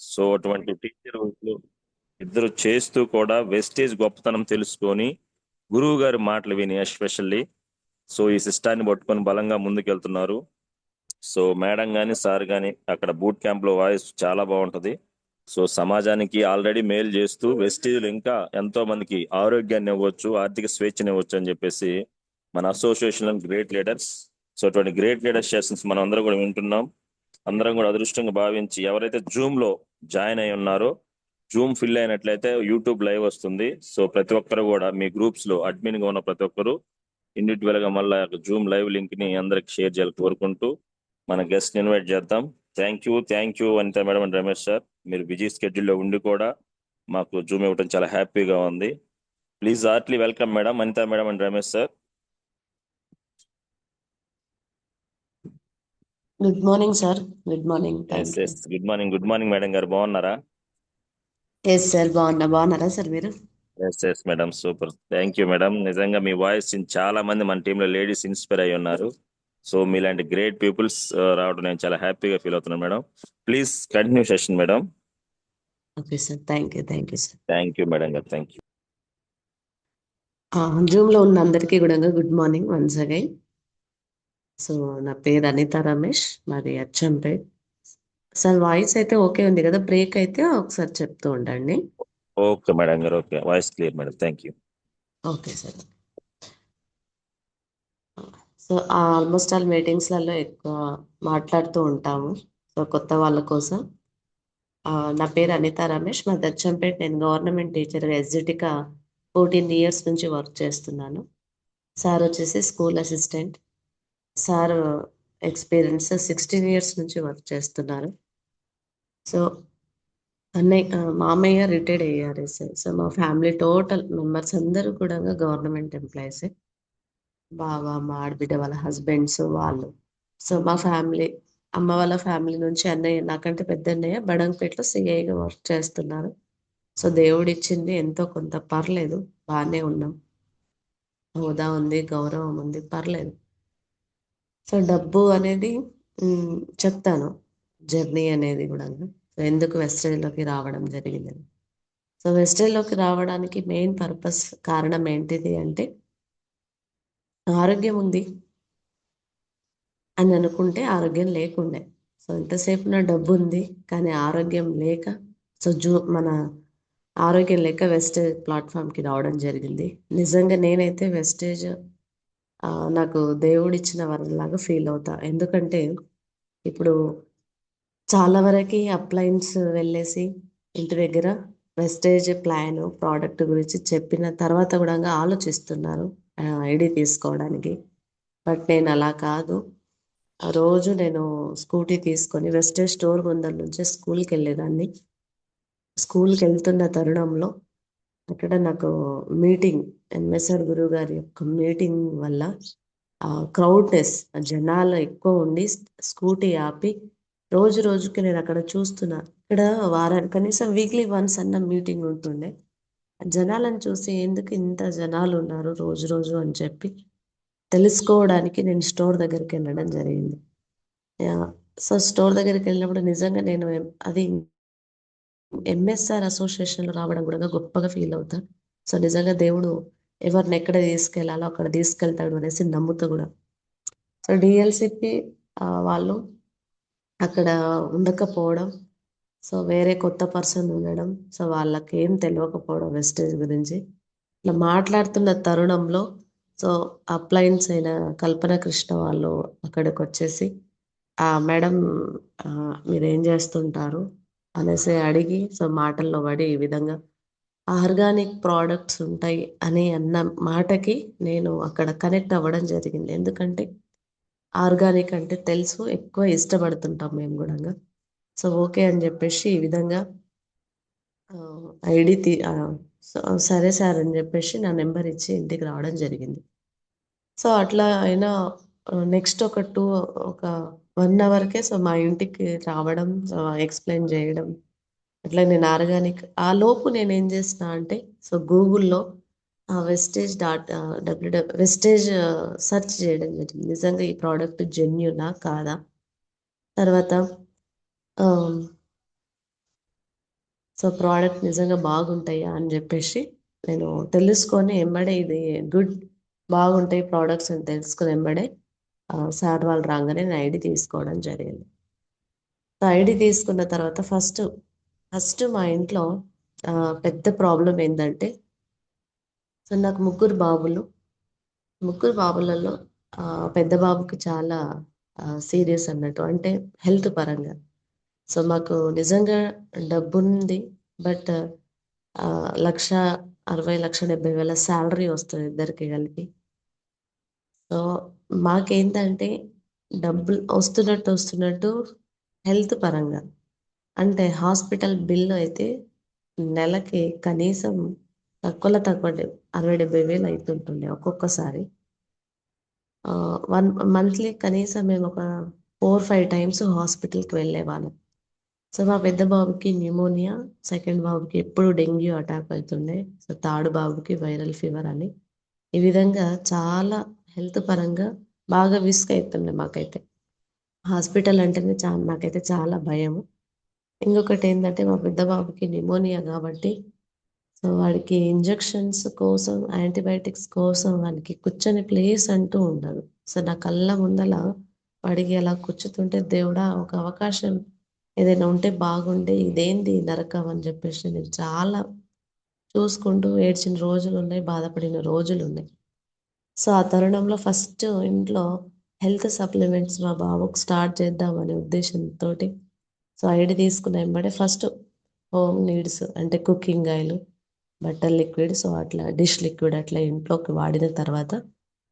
So అటువంటి teacher ఇద్దరు చేస్తూ కూడా వెస్టేజ్ గొప్పతనం తెలుసుకొని గురువు గారి మాటలు విని ఎస్పెషల్లీ సో ఈ సిస్టాన్ని పట్టుకొని బలంగా ముందుకెళ్తున్నారు. సో మేడం గాని సార్ గాని అక్కడ బూట్ క్యాంప్ లో వాయిస్ చాలా బాగుంటది. సో సమాజానికి ఆల్రెడీ మేలు చేస్తూ వెస్టేజ్లు ఇంకా ఎంతో మందికి ఆరోగ్యాన్ని ఇవ్వచ్చు, ఆర్థిక స్వేచ్ఛని ఇవ్వచ్చు అని చెప్పేసి మన అసోసియేషన్ గ్రేట్ లీడర్స్. సో అటువంటి గ్రేట్ లీడర్స్ సెషన్స్ మనం అందరం కూడా వింటున్నాం. అందరం కూడా అదృష్టంగా భావించి ఎవరైతే జూమ్ లో జాయిన్ అయి ఉన్నారో జూమ్ ఫిల్ అయినట్లయితే యూట్యూబ్ లైవ్ వస్తుంది. సో ప్రతి ఒక్కరు కూడా మీ గ్రూప్స్ లో అడ్మిన్ గా ఉన్న ప్రతి ఒక్కరు ఇండివిజువల్ గా మళ్ళీ జూమ్ లైవ్ లింక్ ని అందరికి షేర్ చేయాలి కోరుకుంటూ మన గెస్ట్ ఇన్వైట్ చేద్దాం. Thank you Anitha madam and Ramesh sir. మీరు బిజీ స్కెడ్యూల్లో ఉండి కూడా మాకు జూమ్ ఇవ్వడం చాలా హ్యాపీగా ఉంది. Please heartly welcome madam Anitha madam and Ramesh sir. Good morning sir. Good morning. Good morning madam గారు, బాగున్నారా? ఎస్ సార్, బాగున్నారా సార్ మీరు? Yes madam, super. Thank you madam. నిజంగా మీ వాయిస్ చాలా మంది మన టీంలో లేడీస్ ఇన్స్పైర్ అయి ఉన్నారు. సో మీలాంటి గ్రేట్ పీపుల్స్ రావడం నేను చాలా హ్యాపీగా ఫీల్ అవుతున్నాను madam. Please continue session madam. Okay sir, thank you sir. Thank you madam గారు, థ్యాంక్ యూ. జూమ్ లో ఉన్న అందరికీ కూడా good morning once again. So నా పేరు అనిత రమేష్, మాది అచ్చంపేట్. సార్ వాయిస్ అయితే ఓకే ఉంది కదా? బ్రేక్ అయితే ఒకసారి చెప్తూ ఉండండి. ఓకే మేడం గారు, okay, voice clear madam, thank you. Okay sir. So almost all మీటింగ్స్లలో ఎక్కువ మాట్లాడుతూ ఉంటాము. సో కొత్త వాళ్ళ కోసం నా పేరు అనిత రమేష్, మా దచ్చంపేట్. నేను గవర్నమెంట్ టీచర్గా ఎస్జిటికా 14 ఇయర్స్ నుంచి వర్క్ చేస్తున్నాను. సార్ వచ్చేసి school assistant. Sir experience 16 years నుంచి వర్క్ చేస్తున్నారు. సో మామయ్య రిటైర్డ్ అయ్యారు సార్. సో మా ఫ్యామిలీ టోటల్ మెంబర్స్ అందరూ కూడా గవర్నమెంట్ ఎంప్లాయీసే. బావ, మా ఆడబిడ్డ వాళ్ళ హస్బెండ్స్ వాళ్ళు. సో మా ఫ్యామిలీ, అమ్మ వాళ్ళ ఫ్యామిలీ నుంచి అన్నయ్య, నాకంటే పెద్ద అన్నయ్య బడంగపేటలో సిఐగా వర్క్ చేస్తున్నారు. సో దేవుడిచ్చింది ఎంతో కొంత, పర్లేదు, బాగానే ఉన్నాం. హోదా ఉంది, గౌరవం ఉంది, పర్లేదు. సో డబ్బు అనేది చెప్తాను, జర్నీ అనేది కూడా. సో ఎందుకు వెస్టేజ్లోకి రావడం జరిగిందని. సో వెస్టేజ్లోకి రావడానికి మెయిన్ పర్పస్, కారణం ఏంటిది అంటే, ఆరోగ్యం ఉంది అని అనుకుంటే ఆరోగ్యం లేకుండే. సో ఎంతసేపు నా డబ్బు ఉంది కానీ ఆరోగ్యం లేక, సో మన ఆరోగ్యం లేక వెస్టేజ్ ప్లాట్ఫామ్కి రావడం జరిగింది. నిజంగా నేనైతే వెస్టేజ్ నాకు దేవుడిచ్చిన వరంలాగా ఫీల్ అవుతా. ఎందుకంటే ఇప్పుడు చాలా వరకు అప్లయన్స్ వెళ్ళేసి ఇంటి దగ్గర వెస్టేజ్ ప్లాన్ ప్రోడక్ట్ గురించి చెప్పిన తర్వాత కూడా ఆలోచిస్తున్నారు ఐడి తీసుకోవడానికి. బట్ నేను అలా కాదు. ఆ రోజు నేను స్కూటీ తీసుకొని వెస్టేజ్ స్టోర్ ముందర నుంచే స్కూల్కి వెళ్ళేదాన్ని. స్కూల్కి వెళ్తున్న తరుణంలో అక్కడ నాకు మీటింగ్, ఎంఎస్ఆర్ గురువు గారి యొక్క మీటింగ్ వల్ల క్రౌడ్నెస్, జనాలు ఎక్కువ ఉండి స్కూటీ ఆపి రోజు రోజుకి నేను అక్కడ చూస్తున్నా. ఇక్కడ వారానికి కనీసం వీక్లీ వన్స్ అన్న మీటింగ్ ఉంటుండే. జనాలను చూసి ఎందుకు ఇంత జనాలు ఉన్నారు రోజు రోజు అని చెప్పి తెలుసుకోవడానికి నేను స్టోర్ దగ్గరికి వెళ్ళడం జరిగింది. సో స్టోర్ దగ్గరికి వెళ్ళినప్పుడు నిజంగా నేను అది ఎంఎస్ఆర్ అసోసియేషన్లో రావడం కూడా గొప్పగా ఫీల్ అవుతా. సో నిజంగా దేవుడు ఎవరిని ఎక్కడ తీసుకెళ్లాలో అక్కడ తీసుకెళ్తాడు అనేసి నమ్ముతూ కూడా. సో డిఎల్సిపి వాళ్ళు అక్కడ ఉండకపోవడం, సో వేరే కొత్త పర్సన్ ఉండడం, సో వాళ్ళకి ఏం తెలియకపోవడం వెస్టేజ్ గురించి. ఇట్లా మాట్లాడుతున్న తరుణంలో సో అప్లయన్స్ అయిన కల్పన కృష్ణ వాళ్ళు అక్కడికి వచ్చేసి మేడం మీరేం చేస్తుంటారు అనేసి అడిగి, సో మాటల్లో పడి ఈ విధంగా ఆర్గానిక్ ప్రోడక్ట్స్ ఉంటాయి అని అన్న మాటకి నేను అక్కడ కనెక్ట్ అవ్వడం జరిగింది. ఎందుకంటే ఆర్గానిక్ అంటే తెలుసు, ఎక్కువ ఇష్టపడుతుంటాం మేము కూడా. సో ఓకే అని చెప్పేసి ఈ విధంగా ఐడి సరే సార్ అని చెప్పేసి నా నెంబర్ ఇచ్చి ఇంటికి రావడం జరిగింది. సో అట్లా అయినా నెక్స్ట్ ఒక 1 అవర్కే సో మా ఇంటికి రావడం, సో ఎక్స్ప్లెయిన్ చేయడం. అట్లా నేను ఆర్గానిక్ ఆ లోపు నేను ఏం చేసిన అంటే, సో గూగుల్లో వెస్టేజ్ వెస్టేజ్ సెర్చ్ చేయడం జరిగింది. నిజంగా ఈ ప్రోడక్ట్ జెన్యునా కాదా. తర్వాత సో ప్రోడక్ట్ నిజంగా బాగుంటాయా అని చెప్పేసి నేను తెలుసుకొని ఎంబడే ఇది గుడ్ బాగుంటాయి ప్రోడక్ట్స్ అని తెలుసుకుని ఎంబడే సార్ వాళ్ళు రాగానే నేను ఐడి తీసుకోవడం జరిగింది. సో ఐడి తీసుకున్న తర్వాత ఫస్ట్ మా ఇంట్లో పెద్ద ప్రాబ్లం ఏంటంటే, సో నాకు ముగ్గురు బాబులలో పెద్ద బాబుకి చాలా సీరియస్ అన్నట్టు, అంటే హెల్త్ పరంగా. సో మాకు నిజంగా డబ్బుంది, బట్ 1,60,000 1,70,000 శాలరీ వస్తుంది ఇద్దరికి కలిపి. సో మాకేంటంటే డబ్బులు వస్తున్నట్టు హెల్త్ పరంగా, అంటే హాస్పిటల్ బిల్లు అయితే నెలకి కనీసం తక్కువలో తక్కువ 60,000 70,000 అవుతుంటుండే ఒక్కొక్కసారి. వన్ మంత్లీ కనీసం మేము ఒక 4-5 టైమ్స్ హాస్పిటల్కి వెళ్ళేవాళ్ళం. సో మా పెద్ద బాబుకి న్యూమోనియా, సెకండ్ బాబుకి ఎప్పుడు డెంగ్యూ అటాక్ అవుతుండే, సో థర్డ్ బాబుకి వైరల్ ఫీవర్ అని. ఈ విధంగా చాలా హెల్త్ పరంగా బాగా విసుగు అవుతుండే మాకైతే. హాస్పిటల్ అంటేనే నాకైతే చాలా భయము. ఇంకొకటి ఏంటంటే మా పెద్ద బాబుకి న్యూమోనియా కాబట్టి, సో వాడికి ఇంజెక్షన్స్ కోసం, యాంటీబయాటిక్స్ కోసం వానికి కూర్చొని ప్లేస్ అంటూ ఉండదు. సో నా కళ్ళ ముందల వాడికి అలా కూర్చుతుంటే, దేవుడా ఒక అవకాశం ఏదైనా ఉంటే బాగుండే, ఇదేంది ఈ నరకం అని చెప్పేసి నేను చాలా చూసుకుంటూ ఏడ్చిన రోజులు ఉన్నాయి, బాధపడిన రోజులు ఉన్నాయి. సో ఆ తరుణంలో ఫస్ట్ ఇంట్లో హెల్త్ సప్లిమెంట్స్ మా బాబుకు స్టార్ట్ చేద్దామనే ఉద్దేశంతో, సో ఐడి తీసుకున్న వెంబడే ఫస్ట్ హోమ్ నీడ్స్ అంటే cooking oil, butter liquid, so అట్లా డిష్ లిక్విడ్ అట్లా ఇంట్లోకి వాడిన తర్వాత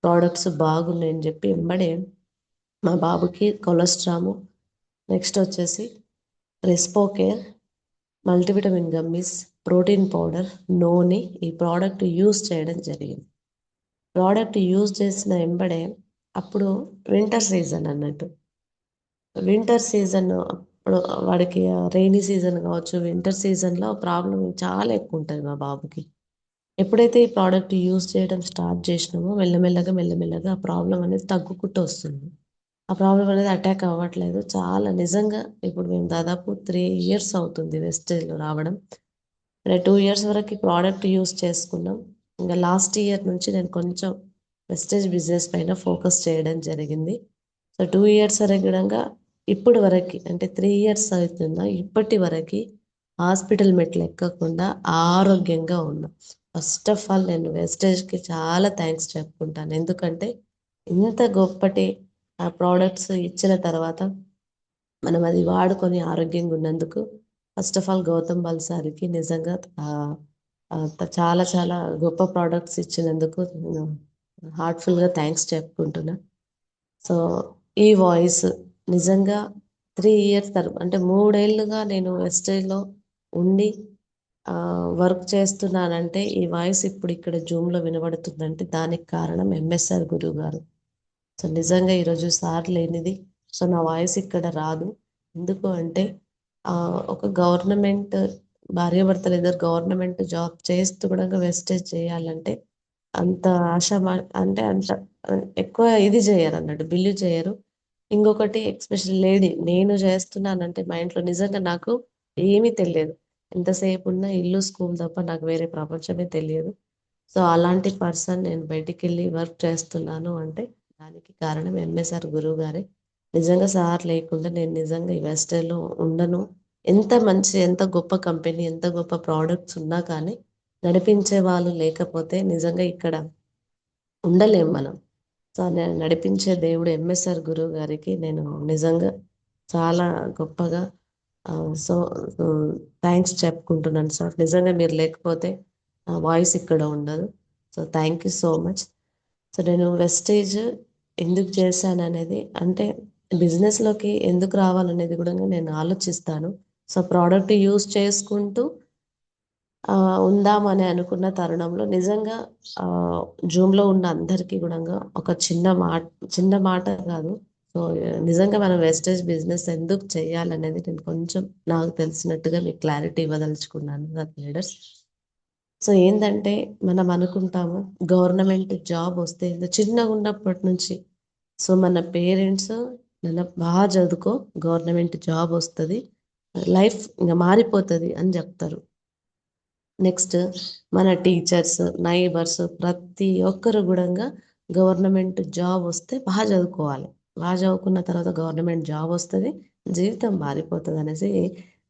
ప్రోడక్ట్స్ బాగున్నాయని చెప్పి వెంబడే మా బాబుకి కొలెస్ట్రాము, నెక్స్ట్ వచ్చేసి రెస్పోకేర్, మల్టీవిటమిన్ గమ్మీస్, ప్రోటీన్ పౌడర్, నూనె ఈ ప్రోడక్ట్ యూజ్ చేయడం జరిగింది. ప్రోడక్ట్ యూజ్ చేసిన వెంబడే అప్పుడు వింటర్ సీజన్ అన్నట్టు, వింటర్ సీజన్ అప్పుడు వాడికి రెయినీ సీజన్ కావచ్చు, వింటర్ సీజన్లో ప్రాబ్లం చాలా ఎక్కువ ఉంటుంది మా బాబుకి. ఎప్పుడైతే ఈ ప్రోడక్ట్ యూజ్ చేయడం స్టార్ట్ చేసినామో మెల్లమెల్లగా ఆ ప్రాబ్లం అనేది తగ్గుకుంటూ వస్తుంది. ఆ ప్రాబ్లం అనేది అటాక్ అవ్వట్లేదు. చాలా నిజంగా ఇప్పుడు మేము దాదాపు 3 ఇయర్స్ అవుతుంది వెస్టేజ్లో రావడం. 2 ఇయర్స్ వరకు ఈ ప్రోడక్ట్ యూజ్ చేసుకున్నాం. ఇంకా లాస్ట్ ఇయర్ నుంచి నేను కొంచెం వెస్టేజ్ బిజినెస్ పైన ఫోకస్ చేయడం జరిగింది. సో 2 ఇయర్స్ వరకు ఇప్పటి వరకు అంటే 3 ఇయర్స్ అవుతుందా, ఇప్పటి వరకు హాస్పిటల్ మెట్లు ఎక్కకుండా ఆరోగ్యంగా ఉన్నా. ఫస్ట్ ఆఫ్ ఆల్ నేను వెస్టేజ్కి చాలా థ్యాంక్స్ చెప్పుకుంటాను. ఎందుకంటే ఇంత గొప్పటి ప్రోడక్ట్స్ ఇచ్చిన తర్వాత మనం అది వాడుకొని ఆరోగ్యంగా ఉన్నందుకు ఫస్ట్ ఆఫ్ ఆల్ గౌతమ్ బల్సారికి నిజంగా చాలా చాలా గొప్ప ప్రోడక్ట్స్ ఇచ్చినందుకు నేను హార్ట్ఫుల్గా థ్యాంక్స్ చెప్పుకుంటున్నా. సో ఈ వాయిస్ నిజంగా 3 ఇయర్స్ అంటే 3 ఏళ్ళుగా నేను వెస్టేజ్లో ఉండి వర్క్ చేస్తున్నానంటే, ఈ వాయిస్ ఇప్పుడు ఇక్కడ జూమ్లో వినబడుతుందంటే దానికి కారణం ఎంఎస్ఆర్ గురువు గారు. సో నిజంగా ఈరోజు సార్ లేనిది సో నా వాయిస్ ఇక్కడ రాదు. ఎందుకు అంటే ఒక గవర్నమెంట్ భార్యాభర్తలు ఇద్దరు గవర్నమెంట్ జాబ్ చేస్తూ కూడా వెస్టేజ్ చేయాలంటే అంత అంటే అంత ఎక్కువ ఇది చేయరు అన్నట్టు, బిలీవ్ చేయరు. ఇంకొకటి ఎక్స్పెషల్ లేడీ నేను చేస్తున్నానంటే మా ఇంట్లో నిజంగా నాకు ఏమీ తెలియదు. ఎంతసేపు ఉన్న ఇల్లు స్కూల్ తప్ప నాకు వేరే ప్రపంచమే తెలియదు. సో అలాంటి పర్సన్ నేను బయటికి వెళ్ళి వర్క్ చేస్తున్నాను అంటే దానికి కారణం ఎంఎస్ఆర్ గురువు గారే. నిజంగా సార్ లేకుండా నేను నిజంగా ఈ వెస్టర్న్లో ఉండను. ఎంత గొప్ప కంపెనీ, ఎంత గొప్ప ప్రోడక్ట్స్ ఉన్నా కానీ నడిపించే వాళ్ళు లేకపోతే నిజంగా ఇక్కడ ఉండలేం మనం. సో నేను నడిపించే దేవుడు ఎంఎస్ఆర్ గురువు గారికి నేను నిజంగా చాలా గొప్పగా సో థ్యాంక్స్ చెప్పుకుంటున్నాను సార్. నిజంగా మీరు లేకపోతే నా వాయిస్ ఇక్కడ ఉండదు. So thank you so much. So నేను వెస్టేజ్ ఎందుకు చేశాను అనేది, అంటే బిజినెస్లోకి ఎందుకు రావాలనేది కూడా నేను ఆలోచిస్తాను. సో ప్రోడక్ట్ యూస్ చేసుకుంటూ ఉందామని అనుకున్న తరుణంలో నిజంగా జూమ్లో ఉన్న అందరికీ కూడా ఒక చిన్న మాట కాదు. సో నిజంగా మనం వెస్టేజ్ బిజినెస్ ఎందుకు చేయాలనేది నేను కొంచెం నాకు తెలిసినట్టుగా మీకు క్లారిటీ ఇవ్వదలుచుకున్నాను లీడర్స్. సో ఏంటంటే మనం అనుకుంటాము గవర్నమెంట్ జాబ్ వస్తే చిన్నగా ఉన్నప్పటి నుంచి, సో మన పేరెంట్స్ నన్ను బాగా చదువుకో గవర్నమెంట్ జాబ్ వస్తుంది, లైఫ్ ఇంకా మారిపోతుంది అని చెప్తారు. నెక్స్ట్ మన టీచర్స్, నైబర్స్ ప్రతి ఒక్కరు కూడా గవర్నమెంట్ జాబ్ వస్తే బాగా చదువుకోవాలి. బాగా చదువుకున్న తర్వాత గవర్నమెంట్ జాబ్ వస్తుంది, జీవితం మారిపోతుంది అనేసి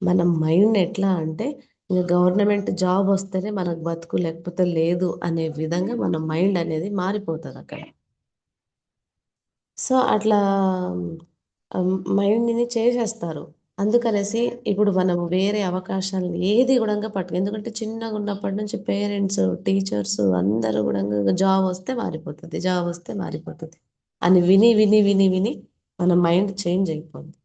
మన మైండ్ ఎట్లా అంటే ఇంకా గవర్నమెంట్ జాబ్ వస్తేనే మనకు బతుకు లేకపోతే లేదు అనే విధంగా మన మైండ్ అనేది మారిపోతుంది అక్కడ. సో అట్లా మైండ్ని చేసేస్తారు. అందుకనేసి ఇప్పుడు మనం వేరే అవకాశాలు ఏది కూడా పట్టు, ఎందుకంటే చిన్నగా ఉన్నప్పటి నుంచి పేరెంట్స్, టీచర్స్ అందరూ కూడా జాబ్ వస్తే మారిపోతుంది, జాబ్ వస్తే మారిపోతుంది అని విని విని విని విని మన మైండ్ చేంజ్ అయిపోతుంది.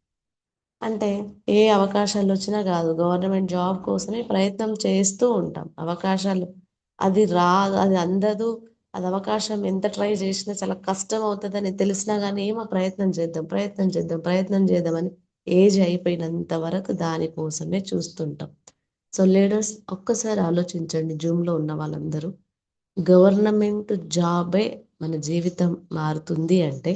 అంటే ఏ అవకాశాలు వచ్చినా కాదు, గవర్నమెంట్ జాబ్ కోసమే ప్రయత్నం చేస్తూ ఉంటాం. అవకాశాలు అది రాదు, అది అందదు, అది అవకాశం ఎంత ట్రై చేసినా చాలా కష్టం అవుతుందని తెలిసినా కానీ ఏమో ప్రయత్నం చేద్దాం, ప్రయత్నం చేద్దాం, ప్రయత్నం చేద్దామని ఏజ్ అయిపోయినంత వరకు దానికోసమే చూస్తుంటాం. సో లీడర్స్ ఒక్కసారి ఆలోచించండి, జూమ్లో ఉన్న వాళ్ళందరూ, గవర్నమెంట్ జాబే మన జీవితం మారుతుంది అంటే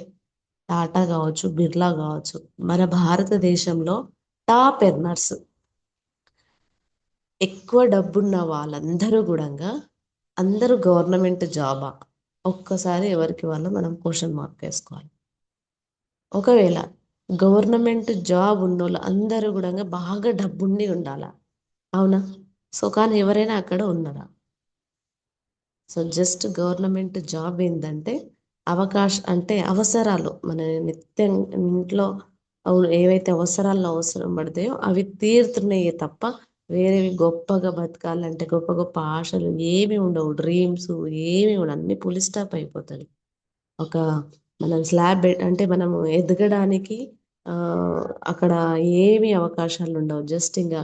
టాటా కావచ్చు, బిర్లా కావచ్చు, మన భారతదేశంలో టాప్ ఎర్నర్స్, ఎక్కువ డబ్బున్న వాళ్ళందరూ కూడా అందరూ గవర్నమెంట్ జాబా? ఒక్కసారి ఎవరికి వాళ్ళు మనం క్వశ్చన్ మార్క్ వేసుకోవాలి. ఒకవేళ గవర్నమెంట్ జాబ్ ఉన్నోళ్ళు అందరూ కూడా బాగా డబ్బుండి ఉండాలా? అవునా? సో కానీ ఎవరైనా అక్కడ ఉన్నారా? సో జస్ట్ గవర్నమెంట్ జాబ్ ఏంటంటే అంటే అవసరాలు, మన నిత్యం ఇంట్లో ఏవైతే అవసరాల్లో అవసరం పడతాయో అవి తీరుతున్నాయి తప్ప వేరేవి గొప్పగా బతకాలంటే గొప్ప గొప్ప ఆశలు ఏమి ఉండవు, డ్రీమ్స్ ఏమి ఉండవు, అన్ని పులి స్టాప్ అయిపోతుంది. ఒక మనం స్లాబ్ అంటే మనము ఎదగడానికి ఆ, అక్కడ ఏమి అవకాశాలు ఉండవు. జస్ట్ ఇంకా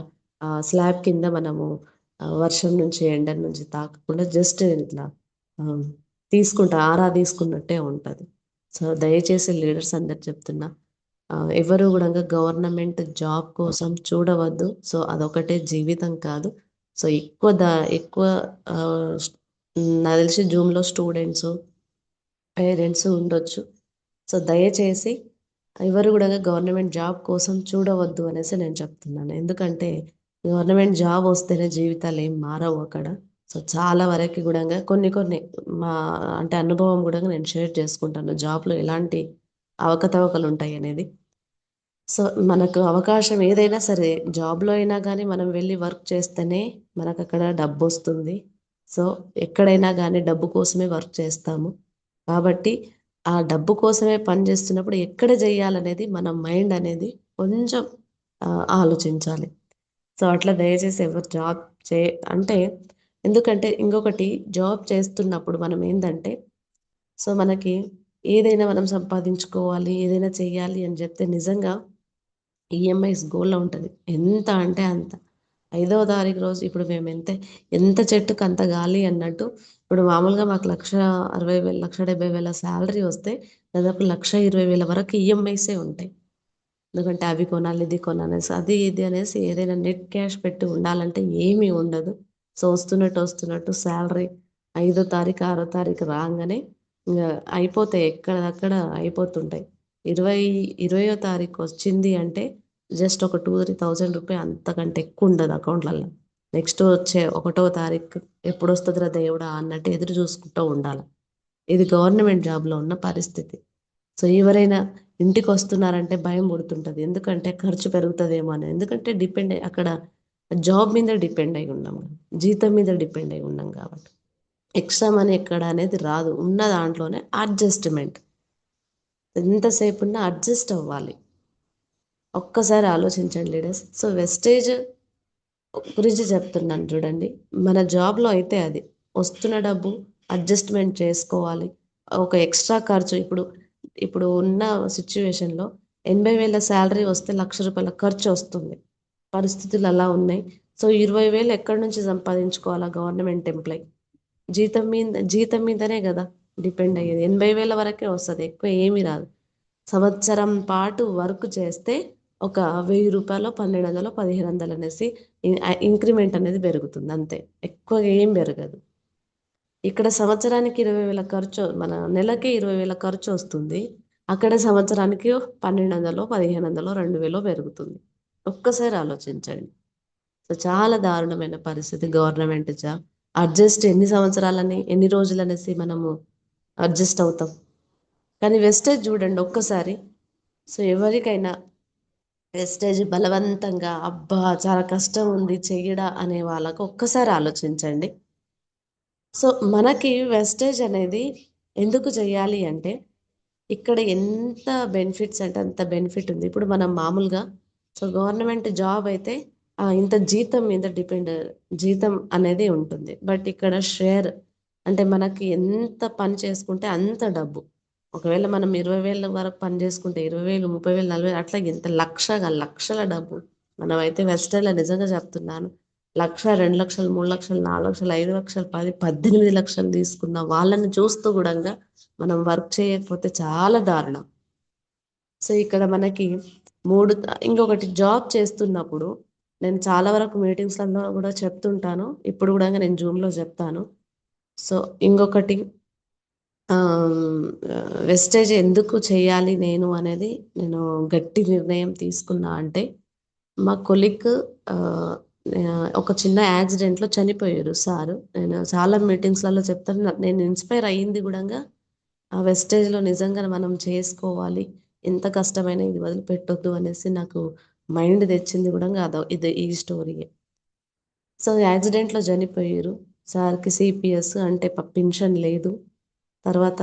స్లాబ్ కింద మనము వర్షం నుంచి ఎండ నుంచి తాకకుండా జస్ట్ ఇట్లా ఆ, ఆరా తీసుకున్నట్టే ఉంటుంది. సో దయచేసి లీడర్స్ అందరు చెప్తున్నా, ఎవరు కూడా గవర్నమెంట్ జాబ్ కోసం చూడవద్దు. సో అదొకటే జీవితం కాదు. సో ఎక్కువ ఆ, నాకు తెలిసి జూమ్లో స్టూడెంట్స్, పేరెంట్స్ ఉండొచ్చు. సో దయచేసి ఎవరు కూడా గవర్నమెంట్ జాబ్ కోసం చూడవద్దు అనేసి నేను చెప్తున్నాను. ఎందుకంటే గవర్నమెంట్ జాబ్ వస్తేనే జీవితాలు ఏం మారవు అక్కడ. సో చాలా వరకు కూడా కొన్ని కొన్ని మా అంటే అనుభవం కూడా నేను షేర్ చేసుకుంటాను, జాబ్లో ఎలాంటి అవకతవకలు ఉంటాయి అనేది. సో మనకు అవకాశం ఏదైనా సరే, జాబ్లో అయినా కానీ మనం వెళ్ళి వర్క్ చేస్తేనే మనకు అక్కడ డబ్బు వస్తుంది. సో ఎక్కడైనా కానీ డబ్బు కోసమే వర్క్ చేస్తాము. కాబట్టి ఆ డబ్బు కోసమే పని చేస్తున్నప్పుడు ఎక్కడ చేయాలనేది మన మైండ్ అనేది కొంచెం ఆలోచించాలి. సో అట్లా దయచేసి ఎవరు జాబ్ చే అంటే, ఎందుకంటే ఇంకొకటి, జాబ్ చేస్తున్నప్పుడు మనం ఏంటంటే, సో మనకి ఏదైనా మనం సంపాదించుకోవాలి, ఏదైనా చెయ్యాలి అని చెప్తే నిజంగా ఈఎంఐస్ గోల్డ్లో ఉంటుంది. ఎంత అంటే అంత. 5వ తారీఖు రోజు ఇప్పుడు మేము ఎంత చెట్టుకు అంత గాలి అన్నట్టు, ఇప్పుడు మామూలుగా మాకు 1,60,000 1,70,000 శాలరీ వస్తే దాదాపు 1,20,000 వరకు ఈఎంఐసే ఉంటాయి. ఎందుకంటే అవి కొనాలి, ఇది కొనాలి, అది ఇది అనేసి ఏదైనా నెట్ క్యాష్ పెట్టి ఉండాలంటే ఏమీ ఉండదు. సో వస్తున్నట్టు శాలరీ 5వ తారీఖు 6వ తారీఖు రాగానే ఇంకా అయిపోతాయి, ఎక్కడక్కడ అయిపోతుంటాయి. 20వ తారీఖు వచ్చింది అంటే జస్ట్ ఒక 2-3,000 రూపాయలు, అంతకంటే ఎక్కువ ఉండదు అకౌంట్లలో. నెక్స్ట్ వచ్చే 1వ తారీఖు ఎప్పుడు వస్తుందిరా దేవుడా అన్నట్టు ఎదురు చూసుకుంటూ ఉండాలి. ఇది గవర్నమెంట్ జాబ్లో ఉన్న పరిస్థితి. సో ఎవరైనా ఇంటికి వస్తున్నారంటే భయం పుడుతుంటుంది, ఎందుకంటే ఖర్చు పెరుగుతుందేమో అని. ఎందుకంటే అక్కడ జాబ్ మీద డిపెండ్ అయి ఉన్నాం, జీతం మీద డిపెండ్ అయి ఉన్నాం కాబట్టి ఎక్స్ట్రా మనీ ఎక్కడ అనేది రాదు. ఉన్న దాంట్లోనే అడ్జస్ట్మెంట్, ఎంతసేపు ఉన్నా అడ్జస్ట్ అవ్వాలి. ఒక్కసారి ఆలోచించండి లీడర్స్. సో వెస్టేజ్ గురించి చెప్తున్నాను చూడండి. మన జాబ్లో అయితే అది వస్తున్న డబ్బు అడ్జస్ట్మెంట్ చేసుకోవాలి. ఒక ఎక్స్ట్రా ఖర్చు, ఇప్పుడు ఉన్న సిచ్యువేషన్లో 80,000 శాలరీ వస్తే 1,00,000 రూపాయల ఖర్చు వస్తుంది. పరిస్థితులు అలా ఉన్నాయి. సో 20,000 ఎక్కడి నుంచి సంపాదించుకోవాలా గవర్నమెంట్ ఎంప్లాయ్? జీతం మీదనే కదా డిపెండ్ అయ్యేది. 80,000 వరకే వస్తుంది, ఎక్కువ ఏమీ రాదు. సంవత్సరం పాటు వర్క్ చేస్తే ఒక 1,000 రూపాయలు, 1,200, 1,500 అనేసి ఇంక్రిమెంట్ అనేది పెరుగుతుంది అంతే, ఎక్కువగా ఏం పెరగదు. ఇక్కడ సంవత్సరానికి 20,000 ఖర్చు, మన నెలకి 20,000 ఖర్చు వస్తుంది. అక్కడ సంవత్సరానికి 1,200, 1,500, 2,000 పెరుగుతుంది. ఒక్కసారి ఆలోచించండి. సో చాలా దారుణమైన పరిస్థితి గవర్నమెంట్ జాబ్. అడ్జస్ట్ ఎన్ని సంవత్సరాలని, ఎన్ని రోజులనేసి మనము అడ్జస్ట్ అవుతాం. కానీ వెస్టేజ్ చూడండి ఒక్కసారి. సో ఎవరికైనా వెస్టేజ్ బలవంతంగా అబ్బా చాలా కష్టం ఉంది చెయ్యడా అనే వాళ్ళకు ఒక్కసారి ఆలోచించండి. సో మనకి వెస్టేజ్ అనేది ఎందుకు చేయాలి అంటే, ఇక్కడ ఎంత బెనిఫిట్స్ అంటే అంత బెనిఫిట్ ఉంది. ఇప్పుడు మనం మామూలుగా సో గవర్నమెంట్ జాబ్ అయితే ఇంత జీతం మీద జీతం అనేది ఉంటుంది. బట్ ఇక్కడ షేర్ అంటే మనకి ఎంత పని చేసుకుంటే అంత డబ్బు. ఒకవేళ మనం 20,000 వరకు పని చేసుకుంటే 20,000, 30,000, 40,000 అట్లా ఎంత లక్షల డబ్బు. మనమైతే వెస్టర్న్‌లో నిజంగా చెప్తున్నాను. 1,00,000, 2,00,000, 3,00,000, 4,00,000, 5,00,000, 10, 18,00,000 తీసుకున్న వాళ్ళని చూస్తూ గూడంగా మనం వర్క్ చేయకపోతే చాలా దారుణం. సో ఇక్కడ మనకి ఇంకొకటి జాబ్ చేస్తున్నప్పుడు నేను చాలా వరకు మీటింగ్స్‌లలో గూడా చెప్తుంటాను. ఇప్పుడు గూడా నేను జూమ్‌లో చెప్తాను. సో ఇంకొకటి వెస్టేజ్ ఎందుకు చేయాలి నేను అనేది నేను గట్టి నిర్ణయం తీసుకున్నా అంటే, మా కొలీగ్ ఒక చిన్న యాక్సిడెంట్‌లో చనిపోయారు సారు. నేను చాలా మీటింగ్స్‌లలో చెప్తాను. నేను ఇన్‌స్పైర్ అయ్యింది గూడంగా ఆ వెస్టేజ్‌లో నిజంగా మనం చేసుకోవాలి. ఎంత కష్టమైనా ఇది వదిలిపెట్టొద్దు అనేసి నాకు మైండ్ తెచ్చింది గూడంగా ఈ స్టోరీయే. సో, యాక్సిడెంట్‌లో చనిపోయారు. సార్‌కి సీపీఎస్ అంటే పెన్షన్ లేదు. తర్వాత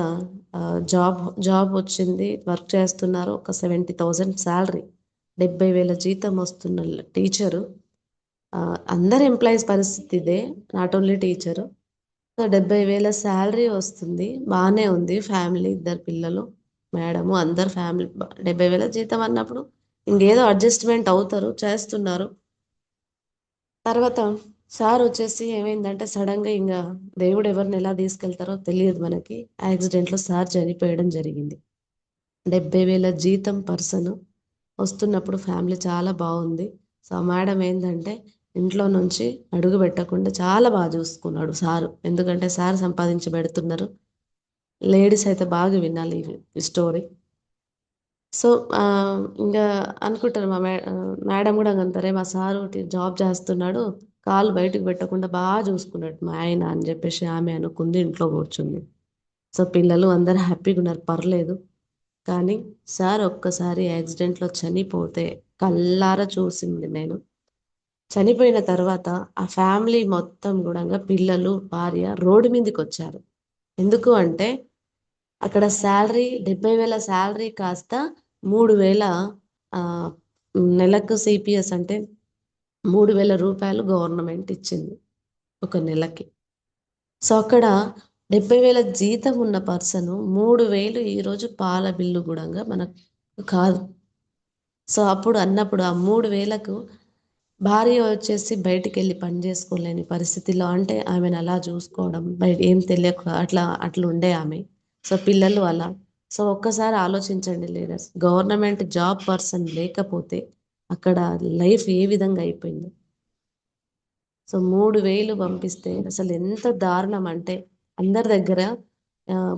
జాబ్ జాబొచ్చింది. వర్క్ చేస్తున్నారు. ఒక 70,000 సాలరీ. 70,000 జీతం వస్తున్న టీచరు. అందరు ఎంప్లాయీస్ పరిస్థితి ఇదే. Not only teacher. So, 70,000 salary వస్తుంది. బానే ఉంది. ఫ్యామిలీ, ఇద్దరు పిల్లలు, మేడము అందరు ఫ్యామిలీ 70,000 జీతం అన్నప్పుడు ఇంకేదో అడ్జస్ట్‌మెంట్ అవుతారు. చేస్తున్నారు. తర్వాత సారొచ్చేసి ఏమైందంటే సడెన్‌గా దేవుడు ఎవరిని ఎలా తీసుకెళ్తారో తెలియదు మనకి. యాక్సిడెంట్‌లో సార్ చనిపోయడం జరిగింది. 70,000 జీతం పర్సను వస్తున్నప్పుడు ఫ్యామిలీ చాలా బావుంది. సో, మేడం ఏందంటే ఇంట్లో నుంచి అడుగు పెట్టకుండా చాలా చూసుకున్నాడు సారు. ఎందుకంటే సార్ సంపాదించి పెడుతున్నారు. లేడీస్ అయితే బాగా వినాలి ఈ స్టోరీ. సో, ఇంగా అనుకుంటారు మేడం గూడా అంటారు. మా సారు జాబ్ చేస్తున్నాడు. కాళ్ళు బయటకు పెట్టకుండా చూసుకున్నాడు మా ఆయన అని జెప్పేసి ఆమె అనుకుంది. ఇంట్లో కూర్చుంది. సో, పిల్లలు అందరూ హ్యాపీగున్నారు. పర్లేదు. కానీ సార్ ఒక్కసారి యాక్సిడెంట్‌లో చనిపోతే కళ్ళారా చూసింది నేను. చనిపోయిన తర్వాత ఆ ఫ్యామిలీ మొత్తం గూడంగా పిల్లలు, భార్య రోడ్డు మీదకొచ్చారు. ఎందుకు అంటే అక్కడ సాలరీ 70,000 సాలరీ కాస్త 3,000 ఆహ్, నెలకు సీపీఎస్ అంటే రూ. 3,000 గవర్నమెంట్ ఇచ్చింది ఒక నెలకి. సో, అక్కడ 70,000 జీతం ఉన్న పర్సను 3,000 ఈరోజు పాల బిల్లు గూడంగా మనకు కాదు. సో, అన్నప్పుడు ఆ 3,000కు భార్య వచ్చేసి బయటికెళ్ళి పని జేసుకోలేని పరిస్థితిలో అంటే ఆమెను అలా చూసుకోవడం, ఏం తెలియక అట్లుండే ఆమె. సో, పిల్లలు అలా. సో, ఒక్కసారి ఆలోచించండి లీడర్స్. గవర్నమెంట్ జాబ్ పర్సన్ లేకపోతే అక్కడ లైఫ్ ఏ విధంగా అయిపోయిందో. సో, 3,000 పంపిస్తే అసలెంత దారుణం అంటే అందరి దగ్గర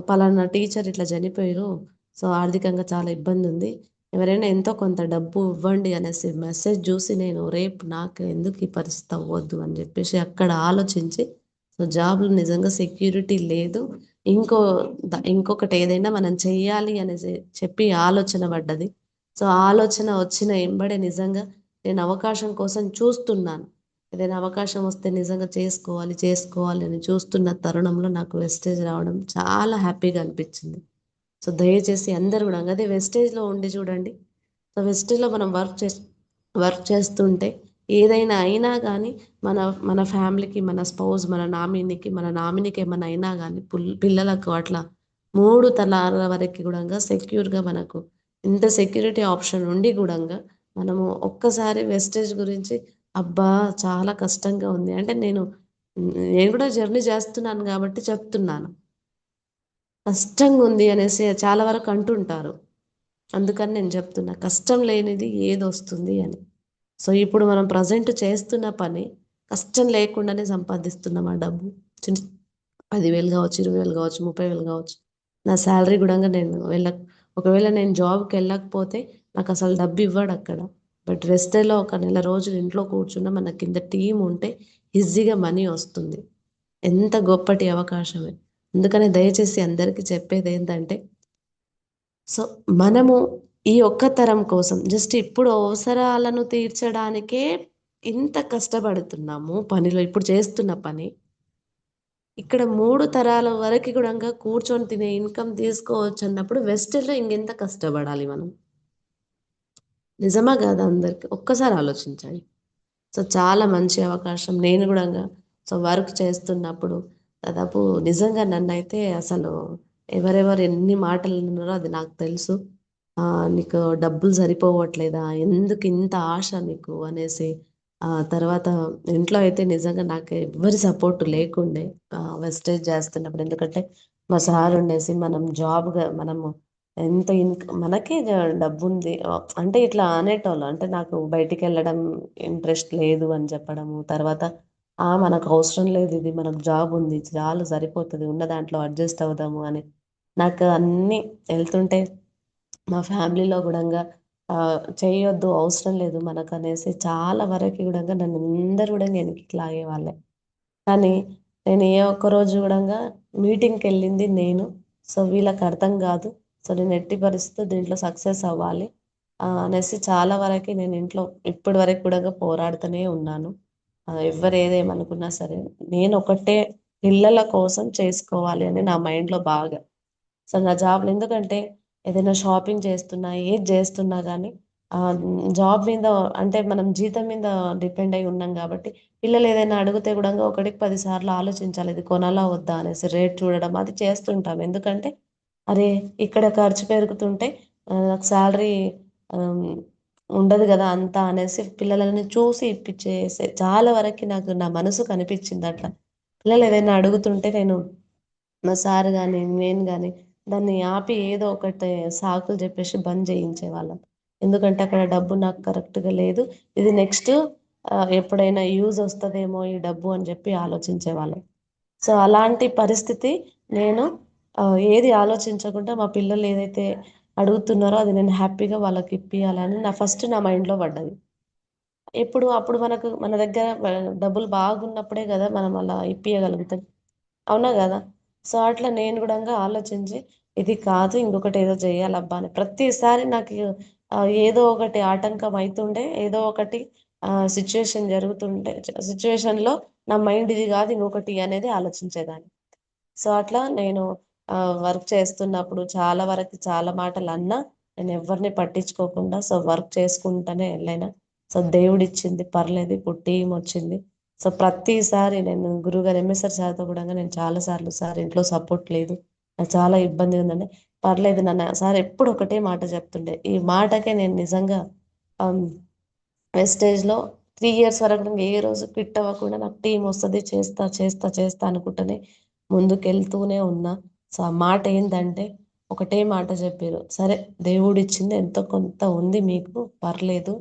పలానా టీచర్ ఇట్లా చనిపోయిర్రు. సో, ఆర్థికంగా చాలా ఇబ్బందుంది. ఎవరైనా ఎంతో కొంత డబ్బు ఇవ్వండి అనేసి మెసేజ్ చూసి నేను రేపు నాకు ఎందుకు ఈ పరిస్థితి అవ్వద్దు అని చెప్పేసి అక్కడ ఆలోచించి సో, జాబ్‌లో నిజంగా సెక్యూరిటీ లేదు. ఇంకో ఇంకొకటి ఏదైనా మనం చెయ్యాలి అనేసి చెప్పి ఆలోచన పడ్డది. సో, ఆలోచన వచ్చిన ఎంబడే నిజంగా నేను అవకాశం కోసం చూస్తున్నాను. ఏదైనా అవకాశం వస్తే నిజంగా చేసుకోవాలి అని చూస్తున్న తరుణంలో నాకు వెస్టేజ్ రావడం చాలా హ్యాపీగా అనిపించింది. సో, దయచేసి అందరూ గూడా అదే వెస్టేజ్‌లో ఉండి చూడండి. సో, వెస్టేజ్‌లో మనం వర్క్ చేస్తుంటే ఏదైనా అయినా గానీ మన మన ఫ్యామిలీకి, మన స్పౌస్, మన నామినీకి ఏమన్నా అయినా గానీ పిల్లలకు అట్లా 3 తరాల వరకి గూడంగా సెక్యూర్‌గా మనకు ఇంత సెక్యూరిటీ ఆప్షన్ ఉండి గూడంగా మనము ఒక్కసారి వెస్టేజ్ గురించి అబ్బా! చాలా కష్టంగా ఉంది. అంటే నేను గూడా జర్నీ చేస్తున్నాను గాబట్టి చెప్తున్నాను. కష్టంగుంది అనేసి చాలా వరకు అంటుంటారు. అందుకని నేను చెప్తున్నా. కష్టం లేనిది ఏదొస్తుంది అని. సో, ఇప్పుడు మనం ప్రెజెంట్ చేస్తున్న పని కష్టం లేకుండానే సంపాదిస్తున్నాం ఆ డబ్బు. చిన్ 10,000 గావచ్చు, 20,000 గావచ్చు, 30,000 గావచ్చు. నా సాలరీ గూడంగా ఒకవేళ నేను జాబ్‌కెళ్ళకపోతే నాకసలు డబ్బివ్వడక్కడ. బట్ రెస్టేలో ఒక నెల రోజులు ఇంట్లో కూర్చున్న మన కింద టీం ఉంటే ఈజీగా మనీ వస్తుంది. ఎంత గొప్పటి అవకాశమే. అందుకని దయచేసి అందరికీ చెప్పేది ఏంటంటే, సో మనము ఈ ఒక్క తరం కోసం జస్ట్ ఇప్పుడు అవసరాలను తీర్చడానికే ఇంత కష్టపడుతున్నాము పనిలో, ఇప్పుడు చేస్తున్న పని. ఇక్కడ 3 తరాల వరకి గూడంగా కూర్చొని తినే ఇన్‌కమ్ తీసుకోవచ్చన్నప్పుడు వెస్టర్న్‌లో ఇంకెంత కష్టపడాలి మనం? నిజమా కాదా అందరికి? ఒక్కసారి ఆలోచించండి. సో, చాలా మంచి అవకాశం. నేను గూడంగా సో, వర్క్ చేస్తున్నప్పుడు దాదాపు నిజంగా నన్నైతే అసలు ఎవరెవరు ఎన్ని మాటలన్నారో అది నాకు తెలుసు. "నీకు డబ్బులు సరిపోవట్లేదా? ఎందుకింత ఆశ నీకు?" అనేసి. తర్వాత ఇంట్లో అయితే నిజంగా నాకు ఎవ్వరి సపోర్ట్ లేకుండే వెస్టేజ్ చేస్తున్నప్పుడు. ఎందుకంటే మా సార్ ఉండేసి మనం మనము ఎంత మనకే డబ్బుంది అంటే ఇట్లా అనేటోళ్ళు. అంటే నాకు బయటికెళ్ళడం ఇంట్రెస్ట్ లేదు అని చెప్పడము. తర్వాత మనకు అవసరం లేదు ఇది. మనకు జాబ్ ఉంది. చాలు సరిపోతది. ఉన్న దాంట్లో అడ్జస్ట్ అవుదాము అని. నాకు అన్నీ ఎళ్తుంటే మా ఫ్యామిలీలో గూడంగా చెయ్యొద్దు, అవసరం లేదు మనకనేసి చాలా వరకి గూడంగా నన్నందరూ గూడంగా ఎనక్కి లాగేవాళ్ళే. కానీ నేను ఏ ఒక్క రోజు గూడంగా మీటింగ్‌కెళ్ళింది నేను. సో, వీళ్ళకర్థం గాదు. సో, నేను ఎట్టి పరిస్థితిలో దీంట్లో సక్సెస్ అవ్వాలి అనేసి చాలా వరకి నేను ఇంట్లో ఇప్పటి వరకు కూడంగా పోరాడుతూనే ఉన్నాను. ఎవ్వరు ఏదేమనుకున్నా సరే, నేనొకటే పిల్లల కోసం చేసుకోవాలి అని నా మైండ్‌లో బాగా. సో, నా జాబ్‌లో ఎందుకంటే ఏదైనా షాపింగ్ చేస్తున్నా, ఏది చేస్తున్నా గానీ జాబ్ మీద అంటే మనం జీతం మీద డిపెండ్ అయ్యి ఉన్నాం గాబట్టి, పిల్లలు ఏదైనా అడిగితే గూడంగా ఒకటికి 10 సార్లు ఆలోచించాలి. ఇది కొనాలా? వద్దా? అనేసి రేట్ చూడడం అది చేస్తుంటాం. ఎందుకంటే, అరే! ఇక్కడ ఖర్చు పెరుగుతుంటే నాకు సాలరీ ఆహ్, ఉండదు గదా! అంతా అనేసి పిల్లలని చూసి ఇప్పిచ్చేసే చాలా వరకి నాకు నా మనసు కనిపిచ్చిందట్లా. పిల్లలు ఏదైనా అడుగుతుంటే నేను మా సార్ గాని, నేను గాని దాన్ని ఆపి ఏదో ఒకటి సాకులు జెప్పేసి బంద్ జేయించేవాళ్ళం. ఎందుకంటే అక్కడ డబ్బు నాకు కరెక్ట్‌గా లేదు. ఇది నెక్స్ట్ ఎప్పుడైనా యూజ్ ఒస్తదేమో ఈ డబ్బు అని జెప్పి ఆలోచించేవాళ్ళం. సో, అలాంటి పరిస్థితి నేను ఏది ఆలోచించకుండా మా పిల్లలు ఏదైతే అడుగుతున్నారో అది నేను హ్యాపీగా వాళ్ళకి ఇప్పియాలని నా మైండ్‌లో పడ్డది. అప్పుడు మనకు మన దగ్గర డబ్బులు బాగున్నప్పుడే గదా! మనం అలా ఇప్పియగలుగుతాం. అవునా గదా! సో, అట్లా నేను గూడంగా ఆలోచించి, ఇది కాదు ఇంకొకటేదో జేయాలబ్బా అని ప్రతిసారి నాకు ఏదో ఒకటి ఆటంకం అయితుండే, ఏదో ఒకటి సిట్యుయేషన్ జరుగుతుండే, సిట్యుయేషన్‌లో నా మైండ్ ఇది గాదు ఇంకొకటి అనేది ఆలోచించేదాన్ని. సో, అట్లా నేను వర్క్ చేస్తున్నప్పుడు చాలా వరకి చాలా మాటలన్నా, నేనెవ్వరిని పట్టించుకోకుండా సో, వర్క్ చేసుకుంటానే ఎళ్ళాను. సో, దేవుడిచ్చింది పర్లేదు ఇప్పుడు టీమొచ్చింది. సో, ప్రతిసారి నేను గురువుగారు ఎంఎస్ఆర్ సార్‌తో కూడంగా నేను చాలా సార్లు సార్ ఇంట్లో సపోర్ట్ లేదు. నాకు చాలా ఇబ్బందిగా ఉందంటే, పర్లేదు నాన్న సార్ ఎప్పుడు ఒకటే మాట చెప్తుండే. ఈ మాటకే నేను నిజంగా ఆహ్, వెస్టేజ్‌లో 3 ఇయర్స్ వరకు నేను ఏ రోజు క్విట్ అవ్వకుండా నాకు టీమొస్తది చేస్తా, చేస్తా, చేస్తా అనుకుంటనే ముందుకెళ్తూనే ఉన్నా. సో, ఆ మాట ఏందంటే ఒకటే మాట చెప్పిర్రు. "సరే దేవుడిచ్చింది ఎంతో కొంత ఉంది మీకు పర్లేదు.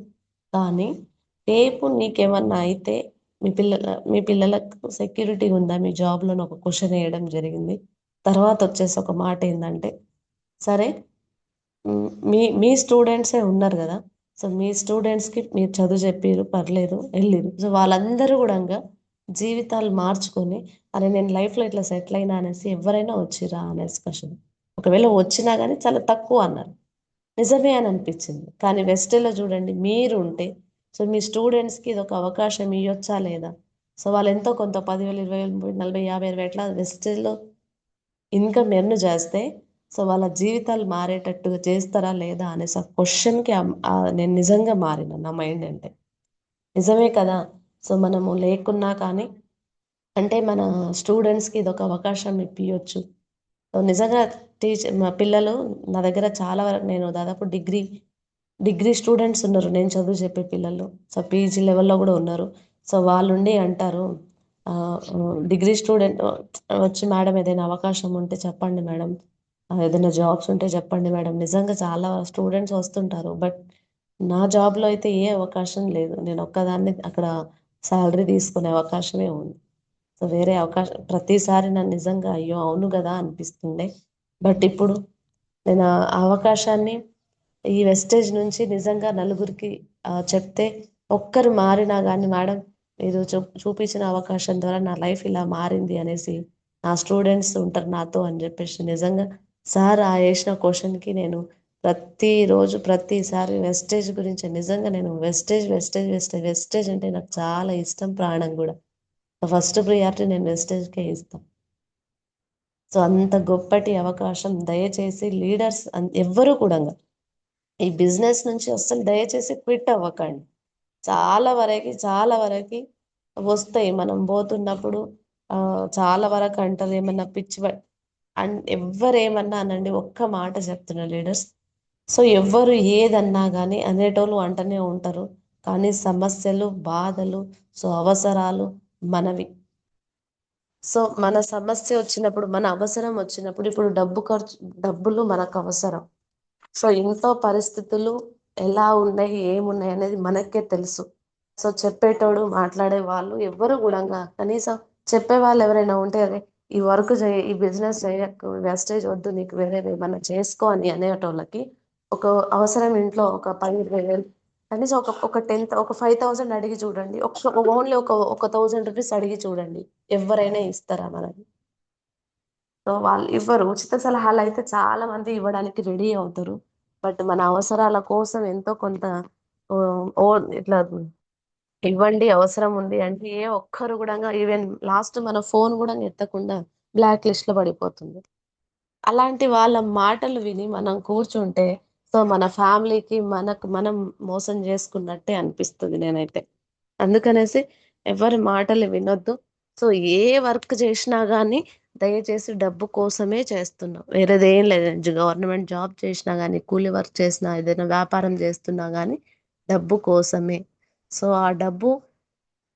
కానీ రేపు నీకేమన్నా అయితే మీ పిల్లలకు సెక్యూరిటీ ఉందా మీ జాబ్‌లో" అని ఒక క్వెషన్ ఎయడం జరిగింది. తర్వాతొచ్చేసి ఒక మాటేందంటే, "సరే మీ మీ స్టూడెంట్సే ఉన్నారు గదా! సో, మీ స్టూడెంట్స్‌కి మీరు చదువు జెప్పిర్రు పర్లేదు ఎళ్ళిర్రు. సో, వాళ్ళందరూ గూడంగా జీవితాలు మార్చుకొని, అరే! నేను లైఫ్‌లో ఇట్లా సెటిల్ అయినా అనేసి ఎవ్వరైనా వచ్చిర్రా అనేసి క్వెషన్. ఒకవేళ వచ్చినా గానీ చాలా తక్కువ అన్నారు. నిజమే అని అనిపిచ్చింది. కానీ వెస్టే‌లో జూడండి మీరుంటే, సో, మీ స్టూడెంట్స్‌కి ఇదొక అవకాశం ఇయ్యొచ్చా లేదా? సో, వాళ్ళెంతో కొంత 10,000, 20,000, 40, 50, 60 ఎట్లా వెస్టేజ్‌లో ఇన్‌కమ్ ఎర్న్ జేస్తే, సో, వాళ్ళ జీవితాలు మారేటట్టుగా చేస్తారా? లేదా? అనేసి ఆ క్వెషన్‌కి నేను నిజంగా మారినా నా మైండ్ అంటే. నిజమే కదా! సో, మనము లేకున్నా కానీ అంటే మన స్టూడెంట్స్‌కి ఇదొక అవకాశం ఇప్పియొచ్చు. సో, నిజంగా మా పిల్లలు నా దగ్గర చాలా వరకు నేను దాదాపు డిగ్రీ స్టూడెంట్స్ ఉన్నారు. నేను చదువు చెప్పే పిల్లలు. సో, పీజీ లెవెల్‌లో గూడా ఉన్నారు. సో, వాళ్ళుండి అంటారు డిగ్రీ స్టూడెంట్ వచ్చి మేడం ఏదైనా అవకాశం ఉంటే చెప్పండి మేడం. ఏదైనా జాబ్స్ ఉంటే చెప్పండి మేడం. నిజంగా చాలా స్టూడెంట్స్ వస్తుంటారు. బట్ నా జాబ్‌లో అయితే ఏ అవకాశం లేదు. నేనొక్కదాన్నే అక్కడ సాలరీ తీసుకునే అవకాశమే ఉంది. సో, వేరే అవకాశం ప్రతిసారి నాకు నిజంగా అయ్యో! అవును గదా! అనిపిస్తుండే. బట్ ఇప్పుడు నేను ఆ అవకాశాన్ని ఈ వెస్టేజ్ నుంచి నిజంగా నలుగురికి చెప్తే ఒక్కరు మారినా కానీ మేడం మీరు చూపించిన అవకాశం ద్వారా నా లైఫ్ ఇలా మారింది అనేసి నా స్టూడెంట్స్ ఉంటారు నాతో అని చెప్పేసి నిజంగా సార్ వేసిన క్వశ్చన్కి నేను ప్రతిరోజు ప్రతిసారి వెస్టేజ్ గురించి నిజంగా నేను వెస్టేజ్ వెస్టేజ్ వెస్టేజ్ వెస్టేజ్ అంటే నాకు చాలా ఇష్టం, ప్రాణం కూడా. ఫస్ట్ ప్రియారిటీ నేను వెస్టేజ్కే ఇస్తాను. సో అంత గొప్పటి అవకాశం దయచేసి లీడర్స్ ఎవ్వరూ కూడా ఈ బిజినెస్ నుంచి అస్సలు దయచేసి క్విట్ అవ్వకండి. చాలా వరకు వస్తాయి మనం పోతున్నప్పుడు. చాలా వరకు అంటారు ఏమన్నా పిచ్చి ఎవ్వరేమన్నా అనండి, ఒక్క మాట చెప్తున్నా లీడర్స్. సో ఎవ్వరు ఏదన్నా కానీ అనేటోళ్ళు అంటనే ఉంటారు, కానీ సమస్యలు, బాధలు, సో అవసరాలు మనవి. సో మన సమస్య వచ్చినప్పుడు, మన అవసరం వచ్చినప్పుడు, ఇప్పుడు డబ్బులు మనకు అవసరం. సో ఇంట్లో పరిస్థితులు ఎలా ఉన్నాయి, ఏమున్నాయి అనేది మనకే తెలుసు. సో చెప్పేటోడు, మాట్లాడే వాళ్ళు ఎవ్వరు కూడా కనీసం చెప్పే వాళ్ళు ఎవరైనా ఉంటే అదే ఈ వర్క్ చేయ, ఈ బిజినెస్ చేయకు, వెస్టేజ్ వద్దు, నీకు వేరే ఏమన్నా చేసుకో అని అనేటోళ్ళకి ఒక అవసరం ఇంట్లో ఒక 10,000 కనీసం ఒక 5,000 అడిగి చూడండి. ఓన్లీ ఒక 1,000 రూపీస్ అడిగి చూడండి, ఎవరైనా ఇస్తారా మనకి? సో వాళ్ళు ఇవ్వరు. ఉచిత సలహాలు అయితే చాలా మంది ఇవ్వడానికి రెడీ అవుతారు. బట్ మన అవసరాల కోసం ఎంతో కొంత ఓ ఓ ఇట్లా ఇవ్వండి అవసరం ఉంది అంటే ఏ ఒక్కరు కూడా, ఈవెన్ లాస్ట్ మన ఫోన్ కూడా ఎత్తకుండా బ్లాక్ లిస్ట్ లో పడిపోతుంది. అలాంటి వాళ్ళ మాటలు విని మనం కూర్చుంటే సో మన ఫ్యామిలీకి మనం మోసం చేసుకున్నట్టే అనిపిస్తుంది నేనైతే. అందుకనేసి ఎవరి మాటలు వినొద్దు. సో ఏ వర్క్ చేసినా కానీ దయచేసి డబ్బు కోసమే చేస్తున్నాం, వేరేది ఏం లేదు. గవర్నమెంట్ జాబ్ చేసినా కానీ, కూలి వర్క్ చేసినా, ఏదైనా వ్యాపారం చేస్తున్నా కానీ డబ్బు కోసమే. సో ఆ డబ్బు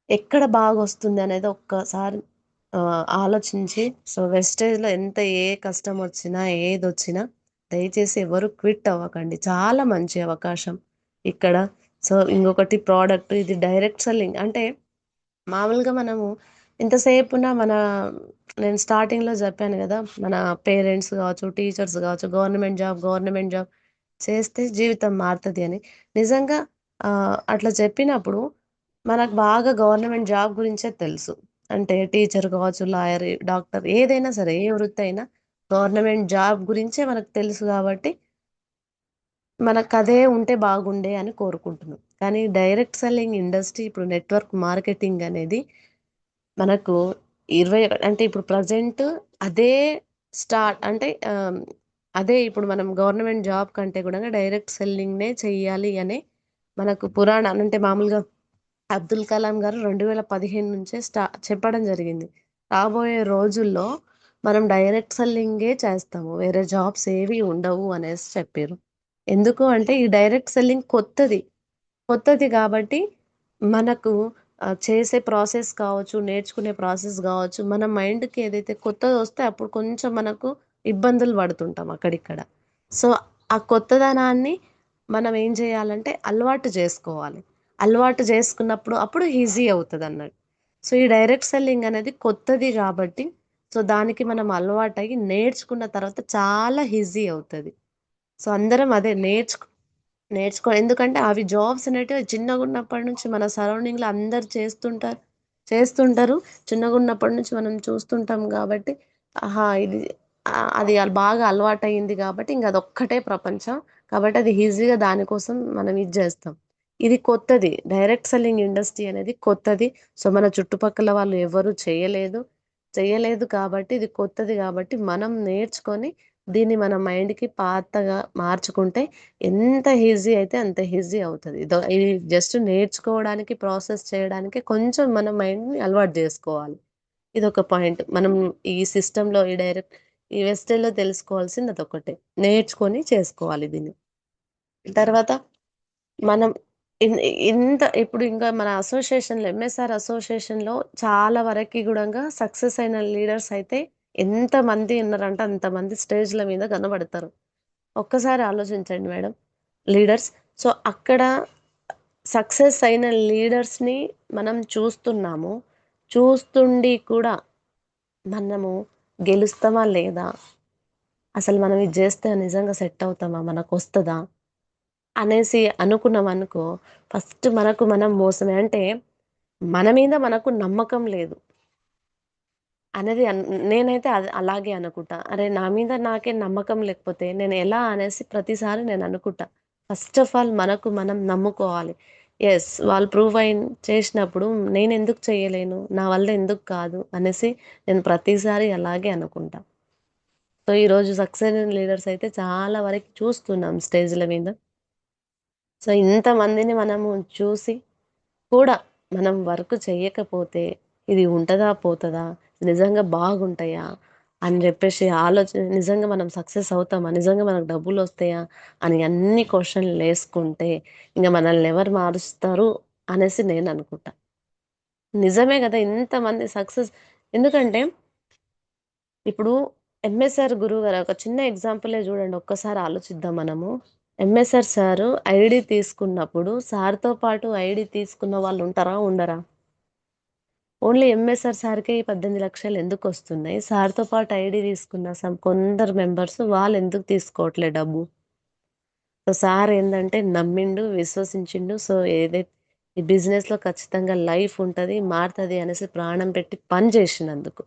ఎక్కడ బాగా వస్తుంది అనేది ఒక్కసారి ఆలోచించి, సో వెస్టేజ్లో ఎంత ఏ కష్టం వచ్చినా ఏది వచ్చినా దయచేసి ఎవరు క్విట్ అవ్వకండి. చాలా మంచి అవకాశం ఇక్కడ. సో ఇంకొకటి ప్రోడక్ట్, ఇది డైరెక్ట్ సెల్లింగ్ అంటే మామూలుగా మనము ఇంతసేపున నేను స్టార్టింగ్లో చెప్పాను కదా, మన పేరెంట్స్ కావచ్చు, టీచర్స్ కావచ్చు, గవర్నమెంట్ జాబ్ చేస్తే జీవితం మారుతుంది అని. నిజంగా అట్లా చెప్పినప్పుడు మనకు బాగా గవర్నమెంట్ జాబ్ గురించే తెలుసు. అంటే టీచర్ కావచ్చు, లాయర్, డాక్టర్, ఏదైనా సరే ఏ వృత్తి అయినా గవర్నమెంట్ జాబ్ గురించే మనకు తెలుసు కాబట్టి మనకు అదే ఉంటే బాగుండే అని కోరుకుంటున్నాం. కానీ డైరెక్ట్ సెల్లింగ్ ఇండస్ట్రీ, ఇప్పుడు నెట్వర్క్ మార్కెటింగ్ అనేది మనకు 20 అంటే ఇప్పుడు ప్రజెంట్ అదే అంటే అదే ఇప్పుడు మనం గవర్నమెంట్ జాబ్ కంటే కూడా డైరెక్ట్ సెల్లింగ్నే చెయ్యాలి అనే మనకు పురాణాలు అంటే మామూలుగా అబ్దుల్ కలాం గారు 2015 నుంచే చెప్పడం జరిగింది. రాబోయే రోజుల్లో మనం డైరెక్ట్ సెల్లింగే చేస్తాము, వేరే జాబ్స్ ఏవి ఉండవు అనేసి చెప్పారు. ఎందుకు అంటే ఈ డైరెక్ట్ సెల్లింగ్ కొత్తది కాబట్టి మనకు చేసే ప్రాసెస్ కావచ్చు, నేర్చుకునే ప్రాసెస్ కావచ్చు, మన మైండ్కి ఏదైతే కొత్తది వస్తే అప్పుడు కొంచెం మనకు ఇబ్బందులు పడుతుంటాం అక్కడిక్కడ. సో ఆ కొత్తదనాన్ని మనం ఏం చేయాలంటే అలవాటు చేసుకోవాలి. అలవాటు చేసుకున్నప్పుడు అప్పుడు ఈజీ అవుతుంది అన్నట్టు. సో ఈ డైరెక్ట్ సెల్లింగ్ అనేది కొత్తది కాబట్టి సో దానికి మనం అలవాటయ్యి నేర్చుకున్న తర్వాత చాలా ఈజీ అవుతుంది. సో అందరం అదే ఎందుకంటే అవి జాబ్స్ అనేటివి చిన్నగా ఉన్నప్పటి నుంచి మన సరౌండింగ్లో అందరు చేస్తుంటారు. చిన్నగా ఉన్నప్పటి నుంచి మనం చూస్తుంటాం కాబట్టి ఆహా ఇది అది బాగా అలవాటు అయింది కాబట్టి ఇంకా అదొక్కటే ప్రపంచం కాబట్టి అది ఈజీగా దానికోసం మనం ఇది చేస్తాం. ఇది కొత్తది, డైరెక్ట్ సెల్లింగ్ ఇండస్ట్రీ అనేది కొత్తది. సో మన చుట్టుపక్కల వాళ్ళు ఎవరు చేయలేదు కాబట్టి ఇది కొత్తది కాబట్టి మనం నేర్చుకొని దీన్ని మన మైండ్కి పాతగా మార్చుకుంటే ఎంత ఈజీ అయితే అంత ఈజీ అవుతుంది. ఇది జస్ట్ నేర్చుకోవడానికి, ప్రాసెస్ చేయడానికి కొంచెం మన మైండ్ని అలవాటు చేసుకోవాలి. ఇదొక పాయింట్. మనం ఈ సిస్టంలో ఈ వెస్టేజ్లో తెలుసుకోవాల్సింది అదొకటే, నేర్చుకొని చేసుకోవాలి దీన్ని. తర్వాత మనం ఇంత ఇప్పుడు ఇంకా మన అసోసియేషన్లో, ఎంఎస్ఆర్ అసోసియేషన్లో చాలా వరకు కూడా సక్సెస్ అయిన లీడర్స్ అయితే ఎంతమంది ఉన్నారంటే అంతమంది స్టేజ్ల మీద కనబడతారు. ఒక్కసారి ఆలోచించండి మేడం, లీడర్స్. సో అక్కడ సక్సెస్ అయిన లీడర్స్ని మనం చూస్తున్నాము. చూస్తుండి కూడా మనము గెలుస్తామా లేదా, అసలు మనం ఇది చేస్తే నిజంగా సెట్ అవుతామా, మనకు వస్తుందా, అనేసి అనుకున్నాం అనుకో, ఫస్ట్ మనకు మనం మోసమే. అంటే మన మీద మనకు నమ్మకం లేదు అనేది నేనైతే అది అలాగే అనుకుంటా. అరే! నా మీద నాకే నమ్మకం లేకపోతే నేను ఎలా అనేసి ప్రతిసారి నేను అనుకుంటా. ఫస్ట్ ఆఫ్ ఆల్ మనకు మనం నమ్ముకోవాలి. యెస్. వాళ్ళు చేసినప్పుడు నేనెందుకు చేయలేను? నా వల్ల ఎందుకు కాదు? అనేసి నేను ప్రతిసారి అలాగే అనుకుంటా. సో, ఈరోజు సక్సెస్ అయిన లీడర్స్ అయితే చాలా వరకి చూస్తున్నాం స్టేజ్‌ల మీద. సో, ఇంతమందిని మనము చూసి కూడా మనం వర్క్ చెయ్యకపోతే ఇది ఉంటదా? పోతదా? నిజంగా బాగుంటాయా? అని జెప్పేసి నిజంగా మనం సక్సెస్ అవుతామా? నిజంగా మనకు డబ్బులొస్తాయా? అని అన్ని క్వెషన్‌లేసుకుంటే ఇంగ మనల్ని ఎవరు మారుస్తారు అనేసి నేననుకుంటా. నిజమే గదా! ఇంతమంది సక్సెస్ ఎందుకంటే ఇప్పుడు ఎంఎస్ఆర్ గురువుగారు ఒక చిన్న ఎగ్జాంపులే జూడండి. ఒక్కసారి ఆలోచిద్దాం మనము. ఎంఎస్ఆర్ సారు ఐడీ తీసుకున్నప్పుడు సార్‌తో పాటు ఐడీ తీసుకున్న వాళ్ళుంటారా? ఉండరా? ఓన్లీ ఎంఎస్ఆర్ సార్‌కే ఈ 18,00,000 ఎందుకొస్తున్నాయి? సార్‌తో పాటు ఐడీ తీసుకున్న కొందరు మెంబర్స్ వాళ్ళెందుకు తీసుకోవట్లే డబ్బు? సో, సార్ ఏందంటే నమ్మిండు, విశ్వసించిండు. సో, ఈ బిజినెస్‌లో ఖచ్చితంగా లైఫ్ ఉంటది, మారతది అనేసి ప్రాణం పెట్టి పని జేషినందుకు.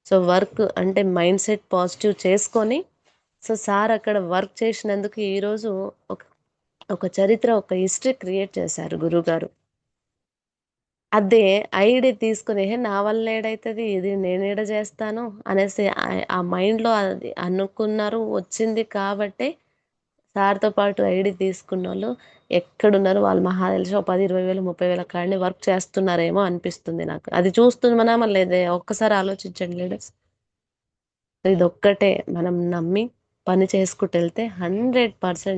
సో, వర్క్ అంటే మైండ్ సెట్ పాజిటివ్ చేసుకొని, సో, సార్ అక్కడ వర్క్ చేషినందుకు ఈరోజు ఒక ఒక చరిత్ర, ఒక హిస్టరీ క్రియేట్ చేశారు గురువుగారు. అదే ఐడీ తీసుకొని నా వల్ల ఏడైతది, ఇది నేనేడ జేస్తాను అనేసి ఆ మైండ్‌లో అది అనుకున్నారు, వచ్చింది కాబట్టే సార్‌తో పాటు ఐడీ తీసుకున్నోళ్ళు ఎక్కడున్నారు? వాళ్ళు మహా తెలిసి ఓ 10, 20,000, 30,000 కాడనే వర్క్ చేస్తున్నారేమో అనిపిస్తుంది నాకు. అది చూస్తున్నామా లేదే ఒక్కసారి ఆలోచించండి లీడర్స్. ఇదొక్కటే మనం నమ్మి పని చేసుకుంటెళ్తే 100%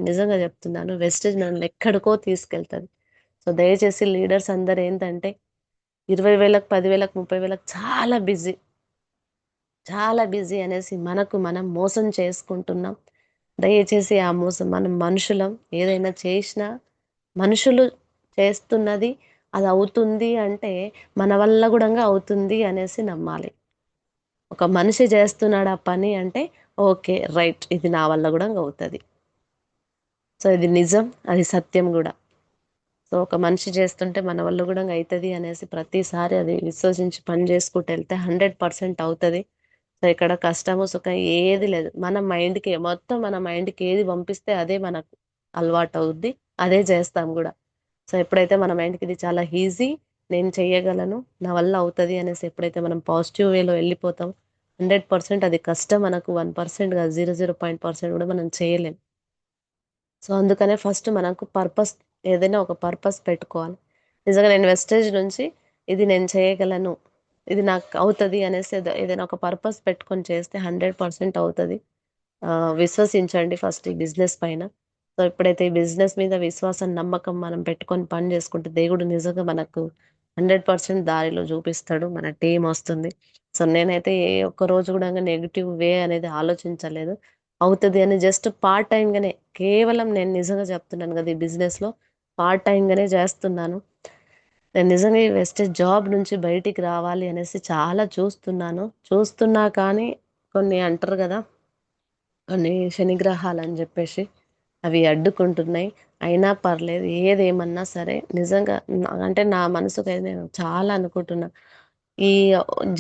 నిజంగా చెప్తున్నాను వెస్టేజ్ మనల్ని ఎక్కడికో తీసుకెళ్తది. సో, దయచేసి లీడర్స్ అందరూ ఏంటంటే 20,000కి, 10,000కి, 30,000కి చాలా బిజీ అనేసి మనకు మనం మోసం చేసుకుంటున్నాం. దయచేసి ఆ మోసం మనం మనుషులం. ఏదైనా చేసినా మనుషులు చేస్తున్నది అది అవుతుంది అంటే మన వల్ల గూడంగా అవుతుంది అనేసి నమ్మాలి. ఒక మనిషి జేస్తున్నాడు ఆ పని అంటే ఓకే. రైట్. ఇది నా వల్ల గూడంగా అవుతది. సో, ఇది నిజం. అది సత్యం గూడా. సో, ఒక మనిషి చేస్తుంటే మన వల్ల గూడా అయితది అనేసి ప్రతిసారి అది విశ్వసించి పని చేసుకుంటూ ఎళ్తే 100% అవుతది. సో, ఇక్కడ కష్టము, సుఖం ఏది లేదు. మన మైండ్‌కి ఏది పంపిస్తే అదే మనకు అలవాటవుద్ది. అదే చేస్తాం గూడా. సో, ఎప్పుడైతే మన మైండ్‌కి ఇది చాలా ఈజీ, నేను చెయ్యగలను, నా వల్ల అవుతది అనేసి ఎప్పుడైతే మనం పాజిటివ్ వేలో ఎళ్ళిపోతామో 100% అది కష్టం మనకు 1% కాదు 0.0% కూడా మనం చేయలేం. సో, అందుకనే ఫస్ట్ మనకు ఏదైనా ఒక పర్పస్ పెట్టుకోవాలి. నిజంగా నేను వెస్టేజ్ నుంచి ఇది నేను చేయగలను. ఇది నాకు అవుతది అనేసి ఏదైనా ఒక పర్పస్ పెట్టుకొని చేస్తే 100% అవుతది. విశ్వసించండి ఫస్ట్ ఈ బిజినెస్ పైన. సో, ఎప్పుడైతే ఈ బిజినెస్ మీద విశ్వాసం, నమ్మకం మనం పెట్టుకొని పని చేసుకుంటే దేవుడు నిజంగా మనకు 100% దారిలో చూపిస్తాడు. మన టీమొస్తుంది. సో, నేనైతే ఏ ఒక్క రోజు గూడా నెగెటివ్ వే అనేది ఆలోచించలేదు. అవుతది అని జస్ట్ పార్ట్ టైమ్‌గానే కేవలం నేను నిజంగా చెప్తున్నాను గదా! ఈ బిజినెస్‌లో పార్ట్ టైమ్‌గానే చేస్తున్నాను. నేను నిజంగా ఈ వెస్టేజ్ జాబ్ నుంచి బయటికి రావాలి అనేసి చాలా చూస్తున్నాను. చూస్తున్నా కానీ కొన్ని అంటారు గదా! కొన్ని శనిగ్రహాలని జెప్పేసి అవి అడ్డుకుంటున్నాయి. అయినా పర్లేదు ఏదేమన్నా సరే నిజంగా అంటే నా మనసుకైతే నేను చాలా అనుకుంటున్నా. ఈ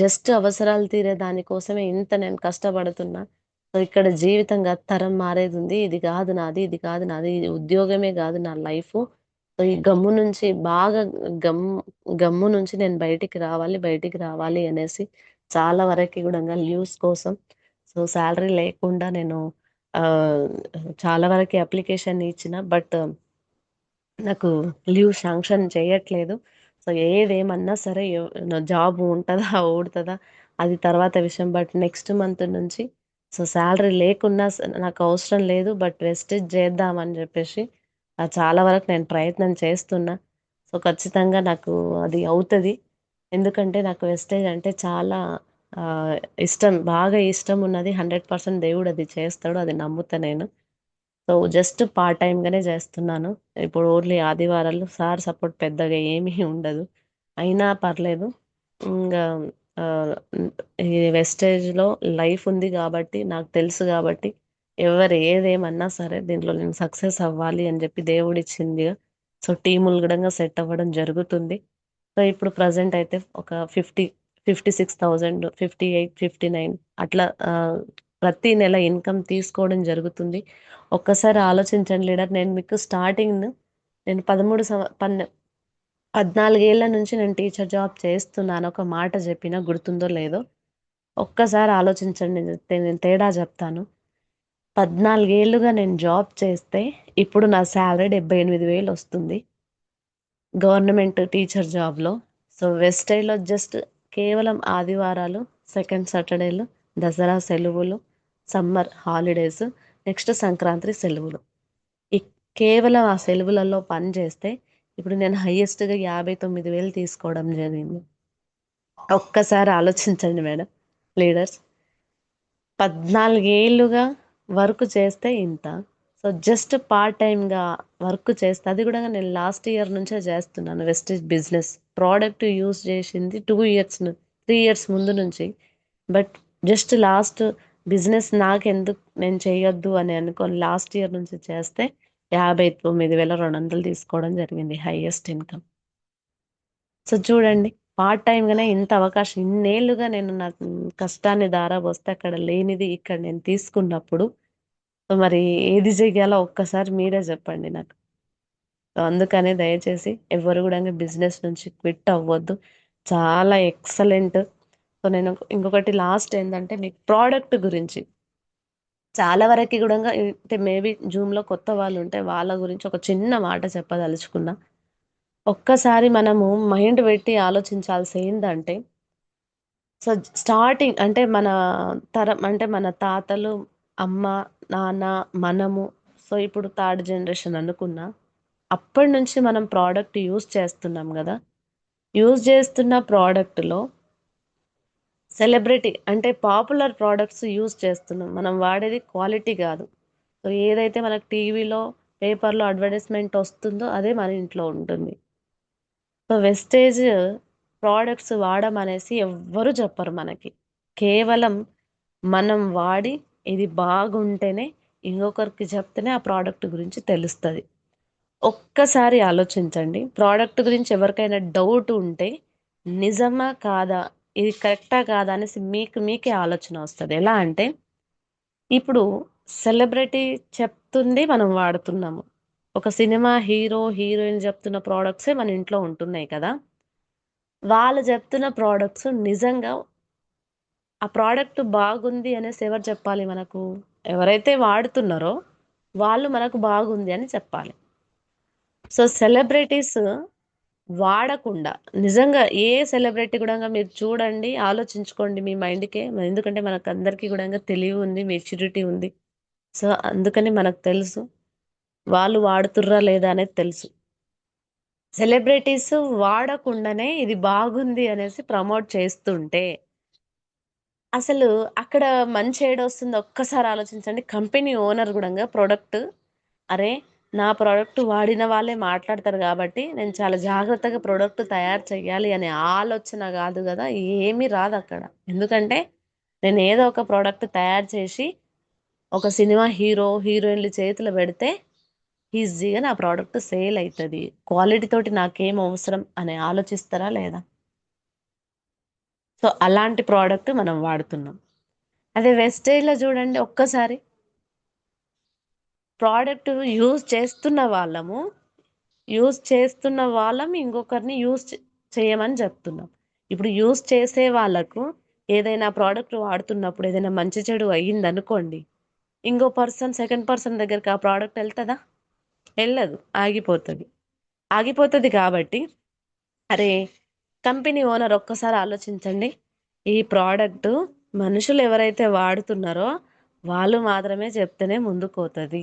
జస్ట్ అవసరాలు తీరే దాని కోసమే ఇంత నేను కష్టపడుతున్నా. సో, ఇక్కడ జీవితం గాదు తరం మారేదుంది. ఇది గాదు నాది, ఇది కాదు నాది. ఇది ఉద్యోగమే గాదు నా లైఫు. సో, ఈ గమ్ము నుంచి బాగా గమ్ గమ్ము నుంచి నేను బయటికి రావాలి అనేసి చాలా వరకి గూడంగా లీవ్స్ కోసం సో, సాలరీ లేకుండా నేను ఆహ్, చాలా వరకి అప్లికేషన్ ఇచ్చిన. బట్ నాకు లీవ్ శాంక్షన్ చేయట్లేదు. సో, ఏదేమన్నా సరే నా జాబ్ ఉంటదా? ఊడుతదా? అది తర్వాత విషయం. బట్ నెక్స్ట్ మంత్ నుంచి సో, సాలరీ లేకున్నా నాకవసరం లేదు. బట్ వెస్టేజ్ చేద్దామని జెప్పేసి చాలా వరకు నేను ప్రయత్నం చేస్తున్నా. సో, ఖచ్చితంగా నాకు అది అవుతది. ఎందుకంటే నాకు వెస్టేజ్ అంటే చాలా ఆహ్, ఇష్టం. బాగా ఇష్టమున్నది. 100% దేవుడది చేస్తాడు. అది నమ్ముతా నేను. సో, జస్ట్ పార్ట్ టైమ్‌గానే జేస్తున్నాను. ఇప్పుడు ఓన్లీ ఆదివారాలు సార్ సపోర్ట్ పెద్దగా ఏమీ ఉండదు. అయినా పర్లేదు. ఇంగా ఆహ్, హ్మ్, ఈ వెస్టేజ్‌లో లైఫ్ ఉంది గాబట్టి, నాకు తెలుసు గాబట్టి, ఎవరు ఏదేమన్నా సరే దీంట్లో నేను సక్సెస్ అవ్వాలి అని చెప్పి దేవుడిచ్చింది. సో టీములు కూడా సెట్ అవ్వడం జరుగుతుంది. సో ఇప్పుడు ప్రజెంట్ అయితే ఒక 56,000, 58, 59 అట్లా ప్రతి నెల ఇన్కమ్ తీసుకోవడం జరుగుతుంది. ఒక్కసారి ఆలోచించండి లీడర్, నేను మీకు స్టార్టింగ్ నేను 14 ఏళ్ల నుంచి నేను టీచర్ జాబ్ చేస్తున్నాను ఒక మాట చెప్పినా గుర్తుందో లేదో. ఒక్కసారి ఆలోచించండి, నేను తేడా చెప్తాను. 14 ఏళ్లుగా నేను జాబ్ చేస్తే ఇప్పుడు నా శాలరీ 78,000 వస్తుంది గవర్నమెంట్ టీచర్ జాబ్లో. సో వెస్టైలో జస్ట్ కేవలం ఆదివారాలు, సెకండ్ సాటర్డేలు, దసరా సెలవులు, సమ్మర్ హాలిడేస్, నెక్స్ట్ సంక్రాంతి సెలవులు. ఈ కేవలం ఆ సెలవులలో పని చేస్తే ఇప్పుడు నేను హైయెస్ట్గా 59,000 తీసుకోవడం జరిగింది. ఒక్కసారి ఆలోచించండి మేడం లీడర్స్, 14 ఏళ్ళుగా వర్క్ చేస్తే ఇంత. సో జస్ట్ పార్ట్ టైమ్గా వర్క్ చేస్తే, అది కూడా నేను లాస్ట్ ఇయర్ నుంచే చేస్తున్నాను. వెస్టేజ్ బిజినెస్ ప్రోడక్ట్ యూస్ చేసింది 2 ఇయర్స్ 3 ఇయర్స్ ముందు నుంచి. బట్ జస్ట్ లాస్ట్ బిజినెస్ నాకెందుకు నేను చేయొద్దు అని అనుకొని లాస్ట్ ఇయర్ నుంచి చేస్తే 59,200 తీసుకోవడం జరిగింది హైయెస్ట్ ఇన్కమ్. సో చూడండి, పార్ట్ టైంగానే ఇంత అవకాశం, ఇన్నేళ్లుగా నేను నా కష్టాన్ని దారాపోస్తే అక్కడ లేనిది ఇక్కడ నేను తీసుకున్నప్పుడు సో మరి ఏది చెయ్యాలో ఒక్కసారి మీరే చెప్పండి నాకు. సో అందుకనే దయచేసి ఎవరు కూడా బిజినెస్ నుంచి క్విట్ అవ్వద్దు. చాలా ఎక్సలెంట్. సో నేను ఇంకొకటి లాస్ట్ ఏంటంటే మీకు ప్రోడక్ట్ గురించి చాలా వరకు కూడా అంటే మేబీ జూమ్లో కొత్త వాళ్ళు ఉంటే వాళ్ళ గురించి ఒక చిన్న మాట చెప్పదలుచుకున్నా. ఒక్కసారి మనము మైండ్ పెట్టి ఆలోచించాల్సి ఏంటంటే, సో స్టార్టింగ్ అంటే మన తరం అంటే మన తాతలు, అమ్మ, నాన్న, మనము, సో ఇప్పుడు థర్డ్ జనరేషన్ అనుకున్నా, అప్పటి నుంచి మనం ప్రోడక్ట్ యూజ్ చేస్తున్నాం కదా. యూజ్ చేస్తున్న ప్రోడక్ట్లో సెలబ్రిటీ అంటే పాపులర్ ప్రోడక్ట్స్ యూజ్ చేస్తున్నాం, మనం వాడేది క్వాలిటీ కాదు. సో ఏదైతే మనకు టీవీలో, పేపర్లో అడ్వర్టైజ్మెంట్ వస్తుందో అదే మన ఇంట్లో ఉంటుంది. సో వెస్టేజ్ ప్రోడక్ట్స్ వాడమనేసి ఎవ్వరు చెప్పరు మనకి. కేవలం మనం వాడి ఇది బాగుంటేనే ఇంకొకరికి చెప్తేనే ఆ ప్రోడక్ట్ గురించి తెలుస్తుంది. ఒక్కసారి ఆలోచించండి, ప్రోడక్ట్ గురించి ఎవరికైనా డౌట్ ఉంటే నిజమా కాదా, ఇది కరెక్టా కాదా అనేసి మీకే ఆలోచన వస్తుంది. ఎలా అంటే ఇప్పుడు సెలబ్రిటీ చెప్తుంది మనం వాడుతున్నాము, ఒక సినిమా హీరో హీరోయిన్ చెప్తున్న ప్రోడక్ట్సే మన ఇంట్లో ఉంటున్నాయి కదా. వాళ్ళు చెప్తున్న ప్రోడక్ట్స్ నిజంగా ఆ ప్రోడక్ట్ బాగుంది అనేసి ఎవరు చెప్పాలి మనకు? ఎవరైతే వాడుతున్నారో వాళ్ళు మనకు బాగుంది అని చెప్పాలి. సో సెలబ్రిటీస్ వాడకుండా నిజంగా ఏ సెలబ్రిటీ కూడా మీరు చూడండి, ఆలోచించుకోండి మీ మైండ్కే. ఎందుకంటే మనకు అందరికీ కూడా తెలివి ఉంది, మెచ్యూరిటీ ఉంది. సో అందుకని మనకు తెలుసు వాళ్ళు వాడుతుర్రా లేదా అనేది తెలుసు. సెలబ్రిటీస్ వాడకుండానే ఇది బాగుంది అనేసి ప్రమోట్ చేస్తుంటే అసలు అక్కడ మంచి ఏడొస్తుందో ఒక్కసారి ఆలోచించండి. కంపెనీ ఓనర్ కూడా ప్రోడక్ట్, అరే నా ప్రోడక్ట్ వాడిన వాళ్ళే మాట్లాడతారు కాబట్టి నేను చాలా జాగ్రత్తగా ప్రోడక్ట్ తయారు చేయాలి అనే ఆలోచన కాదు కదా, ఏమీ రాదు అక్కడ. ఎందుకంటే నేను ఏదో ఒక ప్రోడక్ట్ తయారు చేసి ఒక సినిమా హీరో హీరోయిన్లు చేతిలో పెడితే ఈజీగా నా ప్రోడక్ట్ సేల్ అవుతుంది, క్వాలిటీ తోటి నాకేం అవసరం అని ఆలోచిస్తారా లేదా? సో అలాంటి ప్రోడక్ట్ మనం వాడుతున్నాం. అదే వెస్టేజ్లో చూడండి, ఒక్కసారి ప్రోడక్ట్ యూజ్ చేస్తున్న వాళ్ళం ఇంకొకరిని చేయమని చెప్తున్నాం. ఇప్పుడు యూజ్ చేసే వాళ్ళకు ఏదైనా ప్రోడక్ట్ వాడుతున్నప్పుడు ఏదైనా మంచి చెడు అయ్యిందనుకోండి, ఇంకో పర్సన్, సెకండ్ పర్సన్ దగ్గరికి ఆ ప్రోడక్ట్ వెళ్తుందా? వెళ్ళదు, ఆగిపోతుంది కాబట్టి అరే కంపెనీ ఓనర్ ఒక్కసారి ఆలోచించండి, ఈ ప్రోడక్ట్ మనుషులు ఎవరైతే వాడుతున్నారో వాళ్ళు మాత్రమే చెప్తేనే ముందుకు పోతుంది,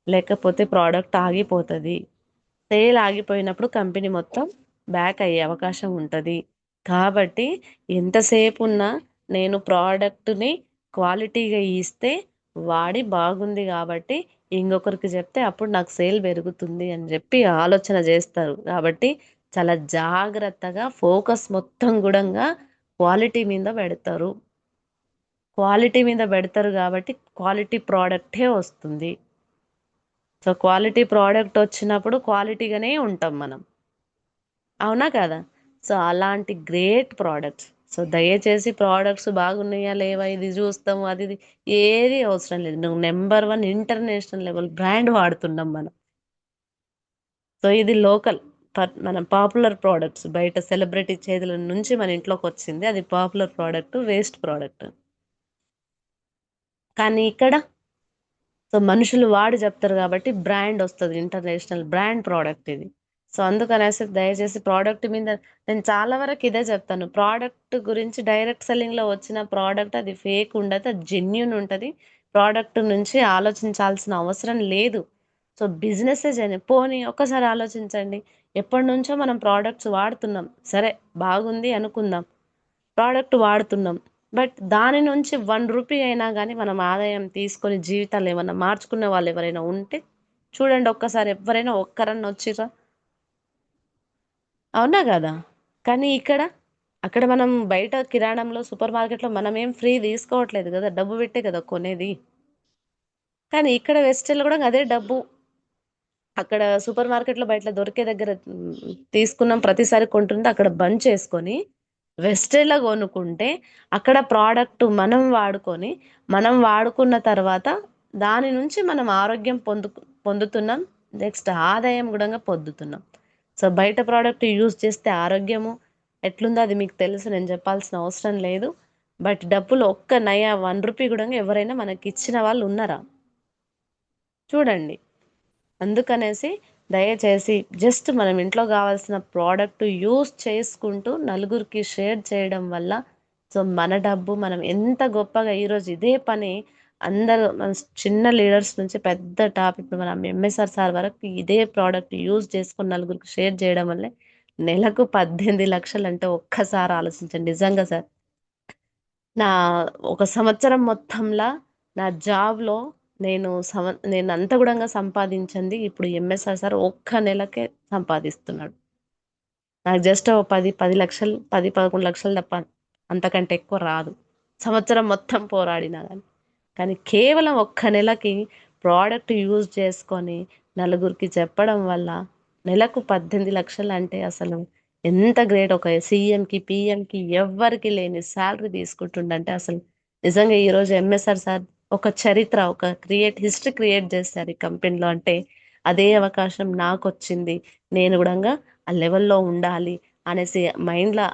లేకపోతే ప్రోడక్ట్ ఆగిపోతుంది. సేల్ ఆగిపోయినప్పుడు కంపెనీ మొత్తం బ్యాక్ అయ్యే అవకాశం ఉంటుంది. కాబట్టి ఎంతసేపు ఉన్నా నేను ప్రోడక్ట్ని క్వాలిటీగా ఇస్తే వాడి బాగుంది కాబట్టి ఇంకొకరికి చెప్తే అప్పుడు నాకు సేల్ పెరుగుతుంది అని చెప్పి ఆలోచన చేస్తారు. కాబట్టి చాలా జాగ్రత్తగా ఫోకస్ మొత్తం కూడా క్వాలిటీ మీద పెడతారు. క్వాలిటీ మీద పెడతారు కాబట్టి క్వాలిటీ ప్రోడక్టే వస్తుంది. సో క్వాలిటీ ప్రోడక్ట్ వచ్చినప్పుడు క్వాలిటీగానే ఉంటాం మనం, అవునా కదా? సో అలాంటి గ్రేట్ ప్రోడక్ట్స్. సో దయచేసి ప్రోడక్ట్స్ బాగున్నాయా లేవా ఇది చూస్తాము అది ఇది ఏది అవసరం లేదు. నువ్వు నెంబర్ 1 ఇంటర్నేషనల్ లెవెల్ బ్రాండ్ వాడుతున్నాం మనం. సో ఇది లోకల్, మన పాపులర్ ప్రోడక్ట్స్ బయట సెలబ్రిటీ చేతుల నుంచి మన ఇంట్లోకి వచ్చింది, అది పాపులర్ ప్రోడక్ట్, వేస్ట్ ప్రోడక్ట్. కానీ ఇక్కడ సో మనుషులు వాడి చెప్తారు కాబట్టి బ్రాండ్ వస్తుంది, ఇంటర్నేషనల్ బ్రాండ్ ప్రోడక్ట్ ఇది. సో అందుకనేసి దయచేసి ప్రోడక్ట్ మీద నేను చాలా వరకు ఇదే చెప్తాను. ప్రోడక్ట్ గురించి డైరెక్ట్ సెల్లింగ్లో వచ్చిన ప్రోడక్ట్ అది ఫేక్ ఉండదు, అది జెన్యున్ ఉంటుంది. ప్రోడక్ట్ నుంచి ఆలోచించాల్సిన అవసరం లేదు. సో బిజినెస్ పోనీ ఒక్కసారి ఆలోచించండి. ఎప్పటి నుంచో మనం ప్రోడక్ట్స్ వాడుతున్నాం, సరే బాగుంది అనుకుందాం, ప్రోడక్ట్ వాడుతున్నాం, బట్ దాని నుంచి 1 రూపీ అయినా కానీ మనం ఆదాయం తీసుకొని జీవితాలు ఏమైనా మార్చుకునే వాళ్ళు ఎవరైనా ఉంటే చూడండి ఒక్కసారి, ఎవరైనా ఒక్కరన్నా వచ్చిర్రా? అవునా కదా? కానీ అక్కడ మనం బయట కిరాణంలో సూపర్ మార్కెట్లో మనం ఏం ఫ్రీ తీసుకోవట్లేదు కదా, డబ్బు పెట్టే కదా కొనేది. కానీ ఇక్కడ వెస్టర్న్లో కూడా అదే డబ్బు. అక్కడ సూపర్ మార్కెట్లో బయట దొరికే దగ్గర తీసుకున్నాం ప్రతిసారి కొంటుంటే అక్కడ బంద్ చేసుకొని వెస్టర్న్లో కొనుక్కుంటే అక్కడ ప్రోడక్ట్ మనం వాడుకున్న తర్వాత దాని నుంచి మనం ఆరోగ్యం పొందుతున్నాం, నెక్స్ట్ ఆదాయం కూడా పొందుతున్నాం. సో బయట ప్రోడక్ట్ యూజ్ చేస్తే ఆరోగ్యము ఎట్లుందో అది మీకు తెలుసు, నేను చెప్పాల్సిన అవసరం లేదు. బట్ డబ్బులు ఒక్క నయా 1 రూపీ కూడా ఎవరైనా మనకి ఇచ్చిన వాళ్ళు ఉన్నారా? చూడండి. అందుకనేసి దయచేసి జస్ట్ మనం ఇంట్లో కావాల్సిన ప్రోడక్ట్ యూస్ చేసుకుంటూ నలుగురికి షేర్ చేయడం వల్ల సో మన డబ్బు మనం ఎంత గొప్పగా ఈరోజు ఇదే పని అందరూ మన చిన్న లీడర్స్ నుంచి పెద్ద టాప్ ఇప్పుడు మన ఎంఎస్ఆర్ సార్ వరకు ఇదే ప్రోడక్ట్ యూజ్ చేసుకుని నలుగురికి షేర్ చేయడం వల్లే నెలకు 18 లక్షలు అంటే ఒక్కసారి ఆలోచించండి. నిజంగా సార్, నా ఒక సంవత్సరం మొత్తంలో నా జాబ్లో నేను అంత కూడా సంపాదించింది ఇప్పుడు ఎంఎస్ఆర్ సార్ ఒక్క నెలకే సంపాదిస్తున్నాడు. నాకు జస్ట్ 10 లక్షలు 11 లక్షలు తప్ప అంతకంటే ఎక్కువ రాదు, సంవత్సరం మొత్తం పోరాడినా కానీ కేవలం ఒక్క నెలకి ప్రోడక్ట్ యూజ్ చేసుకొని నలుగురికి చెప్పడం వల్ల నెలకు 18 లక్షలు అంటే అసలు ఎంత గ్రేట్. ఒక సీఎంకి పిఎంకి ఎవ్వరికి లేని శాలరీ తీసుకుంటుండంటే అసలు నిజంగా ఈరోజు ఎంఎస్ఆర్ సార్ ఒక చరిత్ర, ఒక హిస్టరీ క్రియేట్ చేశారు ఈ కంపెనీలో. అంటే అదే అవకాశం నాకు వచ్చింది, నేను కూడా ఆ లెవెల్లో ఉండాలి అనేసి మైండ్లో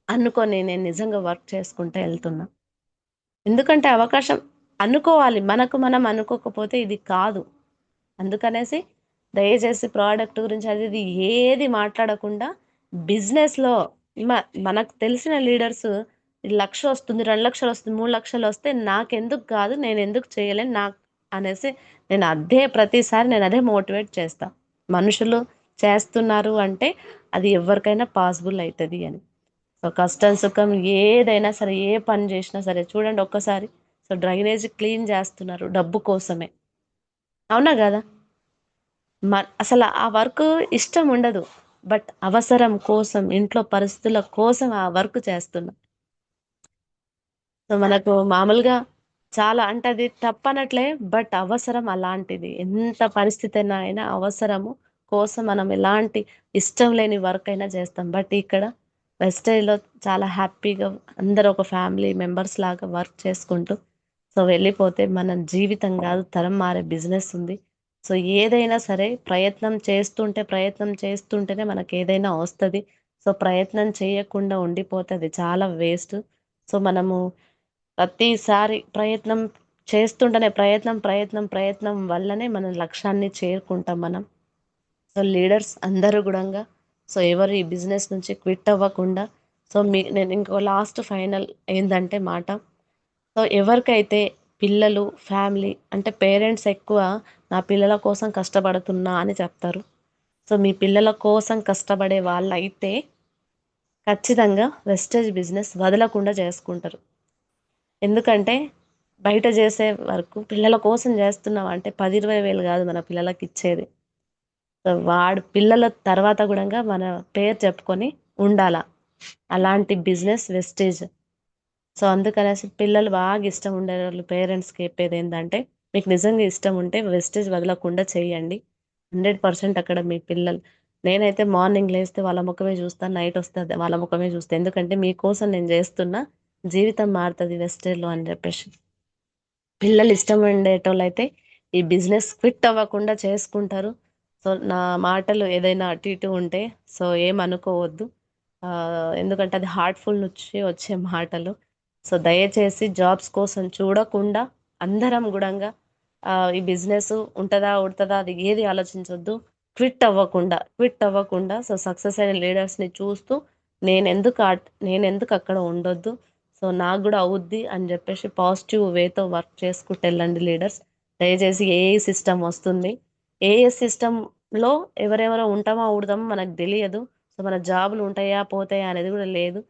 అనుకొని నేను నిజంగా వర్క్ చేసుకుంటూ వెళ్తున్నా. ఎందుకంటే అవకాశం అనుకోవాలి, మనకు మనం అనుకోకపోతే ఇది కాదు. అందుకనేసి దయచేసి ప్రోడక్ట్ గురించి అది ఇది ఏది మాట్లాడకుండా బిజినెస్లో మనకు తెలిసిన లీడర్స్ 1 లక్ష వస్తుంది, 2 లక్షలు వస్తుంది, 3 లక్షలు వస్తే నాకెందుకు కాదు, నేను ఎందుకు చేయలేను నాకు అనేసి ప్రతిసారి నేను అదే మోటివేట్ చేస్తా. మనుషులు చేస్తున్నారు అంటే అది ఎవరికైనా పాసిబుల్ అవుతుంది అని. సో కష్టం సుఖం ఏదైనా సరే, ఏ పని చేసినా సరే చూడండి ఒక్కసారి. సో డ్రైనేజ్ క్లీన్ చేస్తున్నారు డబ్బు కోసమే, అవునా కదా? అసలు ఆ వర్క్ ఇష్టం ఉండదు, బట్ అవసరం కోసం, ఇంట్లో పరిస్థితుల కోసం ఆ వర్క్ చేస్తున్నా. సో మనకు మామూలుగా చాలా అంటే అది తప్పనట్లే, బట్ అవసరం అలాంటిది. ఎంత పరిస్థితి అయినా అవసరము కోసం మనం ఎలాంటి ఇష్టం లేని వర్క్ అయినా చేస్తాం. బట్ ఇక్కడ వెస్టేజ్లో చాలా హ్యాపీగా అందరూ ఒక ఫ్యామిలీ మెంబర్స్ లాగా వర్క్ చేసుకుంటూ సో వెళ్ళిపోతే మన జీవితం కాదు తరం మారే బిజినెస్ ఉంది. సో ఏదైనా సరే ప్రయత్నం చేస్తుంటేనే మనకి ఏదైనా వస్తుంది. సో ప్రయత్నం చేయకుండా ఉండిపోతే అది చాలా వేస్ట్. సో మనము ప్రతిసారి ప్రయత్నం చేస్తుంటేనే ప్రయత్నం వల్లనే మన లక్ష్యాన్ని చేరుకుంటాం మనం. సో లీడర్స్ అందరూ కూడా సో ఎవరు ఈ బిజినెస్ నుంచి క్విట్ అవ్వకుండా, సో నేను ఇంకో లాస్ట్ ఫైనల్ ఏంటంటే మాట, సో ఎవరికైతే పిల్లలు ఫ్యామిలీ అంటే పేరెంట్స్ ఎక్కువ నా పిల్లల కోసం కష్టపడుతున్నా అని చెప్తారు. సో మీ పిల్లల కోసం కష్టపడే వాళ్ళైతే ఖచ్చితంగా వెస్టేజ్ బిజినెస్ వదలకుండా చేసుకుంటారు. ఎందుకంటే బయట చేసే వరకు పిల్లల కోసం చేస్తున్నాం అంటే 10-20 వేలు కాదు మన పిల్లలకి ఇచ్చేది. సో వాడు పిల్లల తర్వాత కూడా మన పేరు చెప్పుకొని ఉండాల, అలాంటి బిజినెస్ వెస్టేజ్. సో అందుకనేసి పిల్లలు బాగా ఇష్టం ఉండేవాళ్ళు పేరెంట్స్కి చెప్పేది ఏంటంటే, మీకు నిజంగా ఇష్టం ఉంటే వెస్టేజ్ వదలకుండా చేయండి. 100% అక్కడ మీ పిల్లలు, నేనైతే మార్నింగ్ లేస్తే వాళ్ళ ముఖమే చూస్తాను, నైట్ వస్తే వాళ్ళ ముఖమే చూస్తాను. ఎందుకంటే మీకోసం నేను చేస్తున్నా, జీవితం మారుతుంది వెస్టేజ్లో అని చెప్పేసి. పిల్లలు ఇష్టం ఉండేటోళ్ళైతే ఈ బిజినెస్ క్విట్ అవ్వకుండా చేసుకుంటారు. సో నా మాటలు ఏదైనా అటు ఇటు ఉంటే సో ఏమనుకోవద్దు. ఆ, ఎందుకంటే అది హార్ట్ఫుల్ నుంచి వచ్చే మాటలు. సో దయచేసి జాబ్స్ కోసం చూడకుండా అందరం గుడంగా ఈ బిజినెస్ ఉంటుందా ఉడుతుందా అది ఏది ఆలోచించొద్దు. క్విట్ అవ్వకుండా సో సక్సెస్ అయిన లీడర్స్ని చూస్తూ నేను ఎందుకు అక్కడ ఉండొద్దు, సో నాకు కూడా అవుద్ది అని చెప్పేసి పాజిటివ్ వేతో వర్క్ చేసుకుంటూ వెళ్ళండి లీడర్స్. దయచేసి ఏఐ సిస్టమ్ వస్తుంది. ఏఐ సిస్టంలో ఎవరెవరో ఉంటామో ఉడతామో మనకు తెలియదు. సో మన జాబులు ఉంటాయా పోతాయా అనేది కూడా లేదు.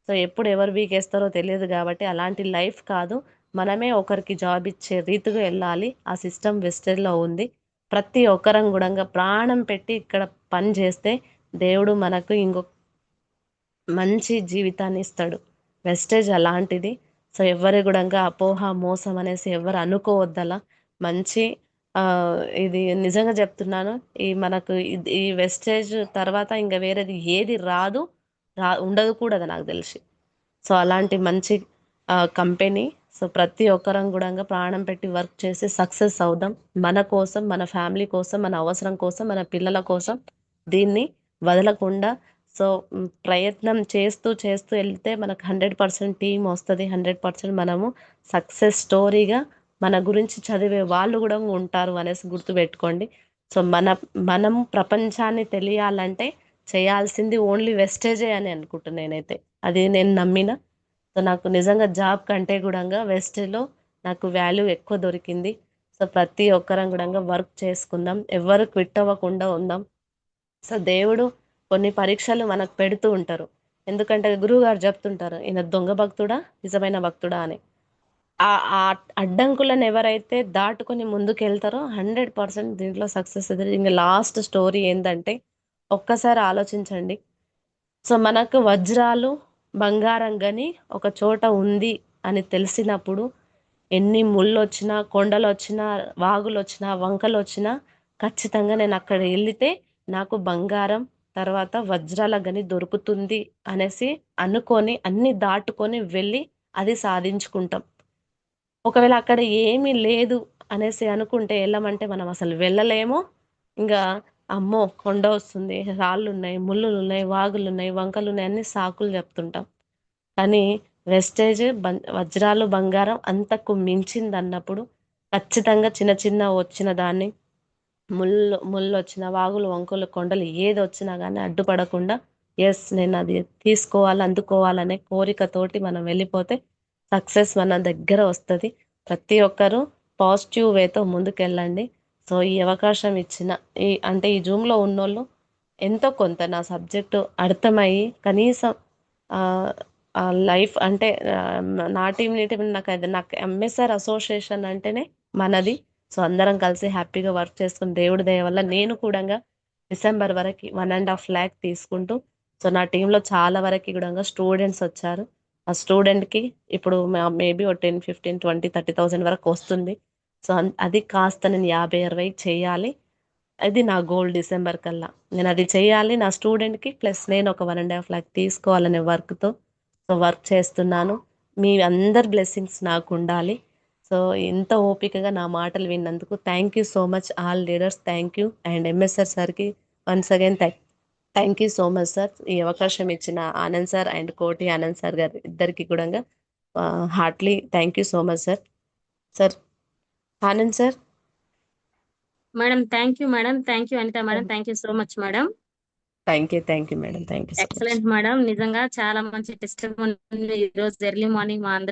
సో ఎప్పుడు ఎవరు బీకేస్తారో తెలియదు కాబట్టి అలాంటి లైఫ్ కాదు. మనమే ఒకరికి జాబ్ ఇచ్చే రీతిగా వెళ్ళాలి. ఆ సిస్టమ్ వెస్టేజ్లో ఉంది. ప్రతి ఒక్కరం కూడా ప్రాణం పెట్టి ఇక్కడ పని చేస్తే దేవుడు మనకు ఇంకొక మంచి జీవితాన్ని ఇస్తాడు. వెస్టేజ్ అలాంటిది. సో ఎవరి కూడా అపోహ మోసం అనేసి ఎవరు అనుకోవద్దలా. మంచి ఆ, ఇది నిజంగా చెప్తున్నాను. ఈ మనకు ఈ వెస్టేజ్ తర్వాత ఇంకా వేరేది ఏది రాదు, ఉండదు కూడా అది నాకు తెలిసి. సో అలాంటి మంచి కంపెనీ. సో ప్రతి ఒక్కరం కూడా ప్రాణం పెట్టి వర్క్ చేసి సక్సెస్ అవుదాం. మన కోసం, మన ఫ్యామిలీ కోసం, మన అవసరం కోసం, మన పిల్లల కోసం దీన్ని వదలకుండా. సో ప్రయత్నం చేస్తూ చేస్తూ వెళ్తే మనకు 100% టీం వస్తుంది. 100% మనము సక్సెస్ స్టోరీగా మన గురించి చదివే వాళ్ళు కూడా ఉంటారు అనేసి గుర్తుపెట్టుకోండి. సో మనం ప్రపంచాన్ని తెలియాలంటే చేయాల్సింది ఓన్లీ వెస్టేజే అని అనుకుంటున్నాను నేనైతే. అది నేను నమ్మిన. సో నాకు నిజంగా జాబ్ కంటే కూడా వెస్ట్లో నాకు వాల్యూ ఎక్కువ దొరికింది. సో ప్రతి ఒక్కరం కూడా వర్క్ చేసుకుందాం, ఎవరు క్విట్ అవ్వకుండా ఉందాం. సో దేవుడు కొన్ని పరీక్షలు మనకు పెడుతూ ఉంటారు. ఎందుకంటే గురువు గారు చెప్తుంటారు, ఈయన దొంగ భక్తుడా నిజమైన భక్తుడా అని. ఆ అడ్డంకులను ఎవరైతే దాటుకొని ముందుకెళ్తారో 100% దీంట్లో సక్సెస్ అవుతుంది. ఇంకా లాస్ట్ స్టోరీ ఏంటంటే, ఒక్కసారి ఆలోచించండి. సో మనకు వజ్రాలు బంగారం గని ఒక చోట ఉంది అని తెలిసినప్పుడు ఎన్ని ముళ్ళు వచ్చినా, కొండలు వచ్చినా, వాగులు వచ్చినా, వంకలు వచ్చినా ఖచ్చితంగా నేను అక్కడ వెళ్తే నాకు బంగారం తర్వాత వజ్రాల గని దొరుకుతుంది అనేసి అనుకొని అన్ని దాటుకొని వెళ్ళి అది సాధించుకుంటాం. ఒకవేళ అక్కడ ఏమీ లేదు అనేసి అనుకుంటే వెళ్ళమంటే మనం అసలు వెళ్ళలేము. ఇంకా అమ్మో కొండ వస్తుంది, రాళ్ళు ఉన్నాయి, ముళ్ళులు ఉన్నాయి, వాగులు ఉన్నాయి, వంకలు ఉన్నాయి, అన్ని సాకులు చెప్తుంటాం. కానీ వెస్టేజ్ వజ్రాలు బంగారం అంతకు మించింది అన్నప్పుడు ఖచ్చితంగా చిన్న చిన్న వచ్చిన దాన్ని, ముళ్ళు ముళ్ళు వచ్చిన వాగులు వంకలు కొండలు ఏది వచ్చినా కానీ అడ్డుపడకుండా ఎస్ నేను అది తీసుకోవాలి అందుకోవాలనే కోరికతోటి మనం వెళ్ళిపోతే సక్సెస్ మన దగ్గర వస్తుంది. ప్రతి ఒక్కరూ పాజిటివ్ వేతో ముందుకెళ్ళండి. సో ఈ అవకాశం ఇచ్చిన ఈ జూమ్లో ఉన్నోళ్ళు ఎంతో కొంత నా సబ్జెక్టు అర్థమయ్యి కనీసం ఆ, ఆ లైఫ్ అంటే నా టీం నీ టీం నాకు ఎంఎస్ఆర్ అసోసియేషన్ అంటేనే మనది. సో అందరం కలిసి హ్యాపీగా వర్క్ చేసుకుని దేవుడి దయ వల్ల నేను కూడా డిసెంబర్ వరకు 1.5 lakh తీసుకుంటూ, సో నా టీంలో చాలా వరకు కూడా స్టూడెంట్స్ వచ్చారు. ఆ స్టూడెంట్కి ఇప్పుడు మేబీ ఒక 10, 15, 20, 30,000 వరకు వస్తుంది. సో అది కాస్త నేను 50-60 చేయాలి. అది నా గోల్. డిసెంబర్ కల్లా నేను అది చేయాలి నా స్టూడెంట్కి, ప్లస్ నేను ఒక 1.5 lakh తీసుకోవాలనే వర్క్తో సో వర్క్ చేస్తున్నాను. మీ అందరి బ్లెస్సింగ్స్ నాకు ఉండాలి. సో ఇంత ఓపికగా నా మాటలు విన్నందుకు thank you so much all leaders. Thank you. And MSR సార్కి once again thank you so much sir. ఈ అవకాశం ఇచ్చిన ఆనంద్ సార్ అండ్ కోటి ఆనంద్ సార్ గారు ఇద్దరికి కూడా heartly thank you so much sir. Sir Anand sir. Madam thank you madam, thank you Anitha madam, thank you so much madam. Thank you madam, thank you so much. Excellent madam, నిజంగా చాలా మంచి test ఈ రోజు early morning మా అందరికి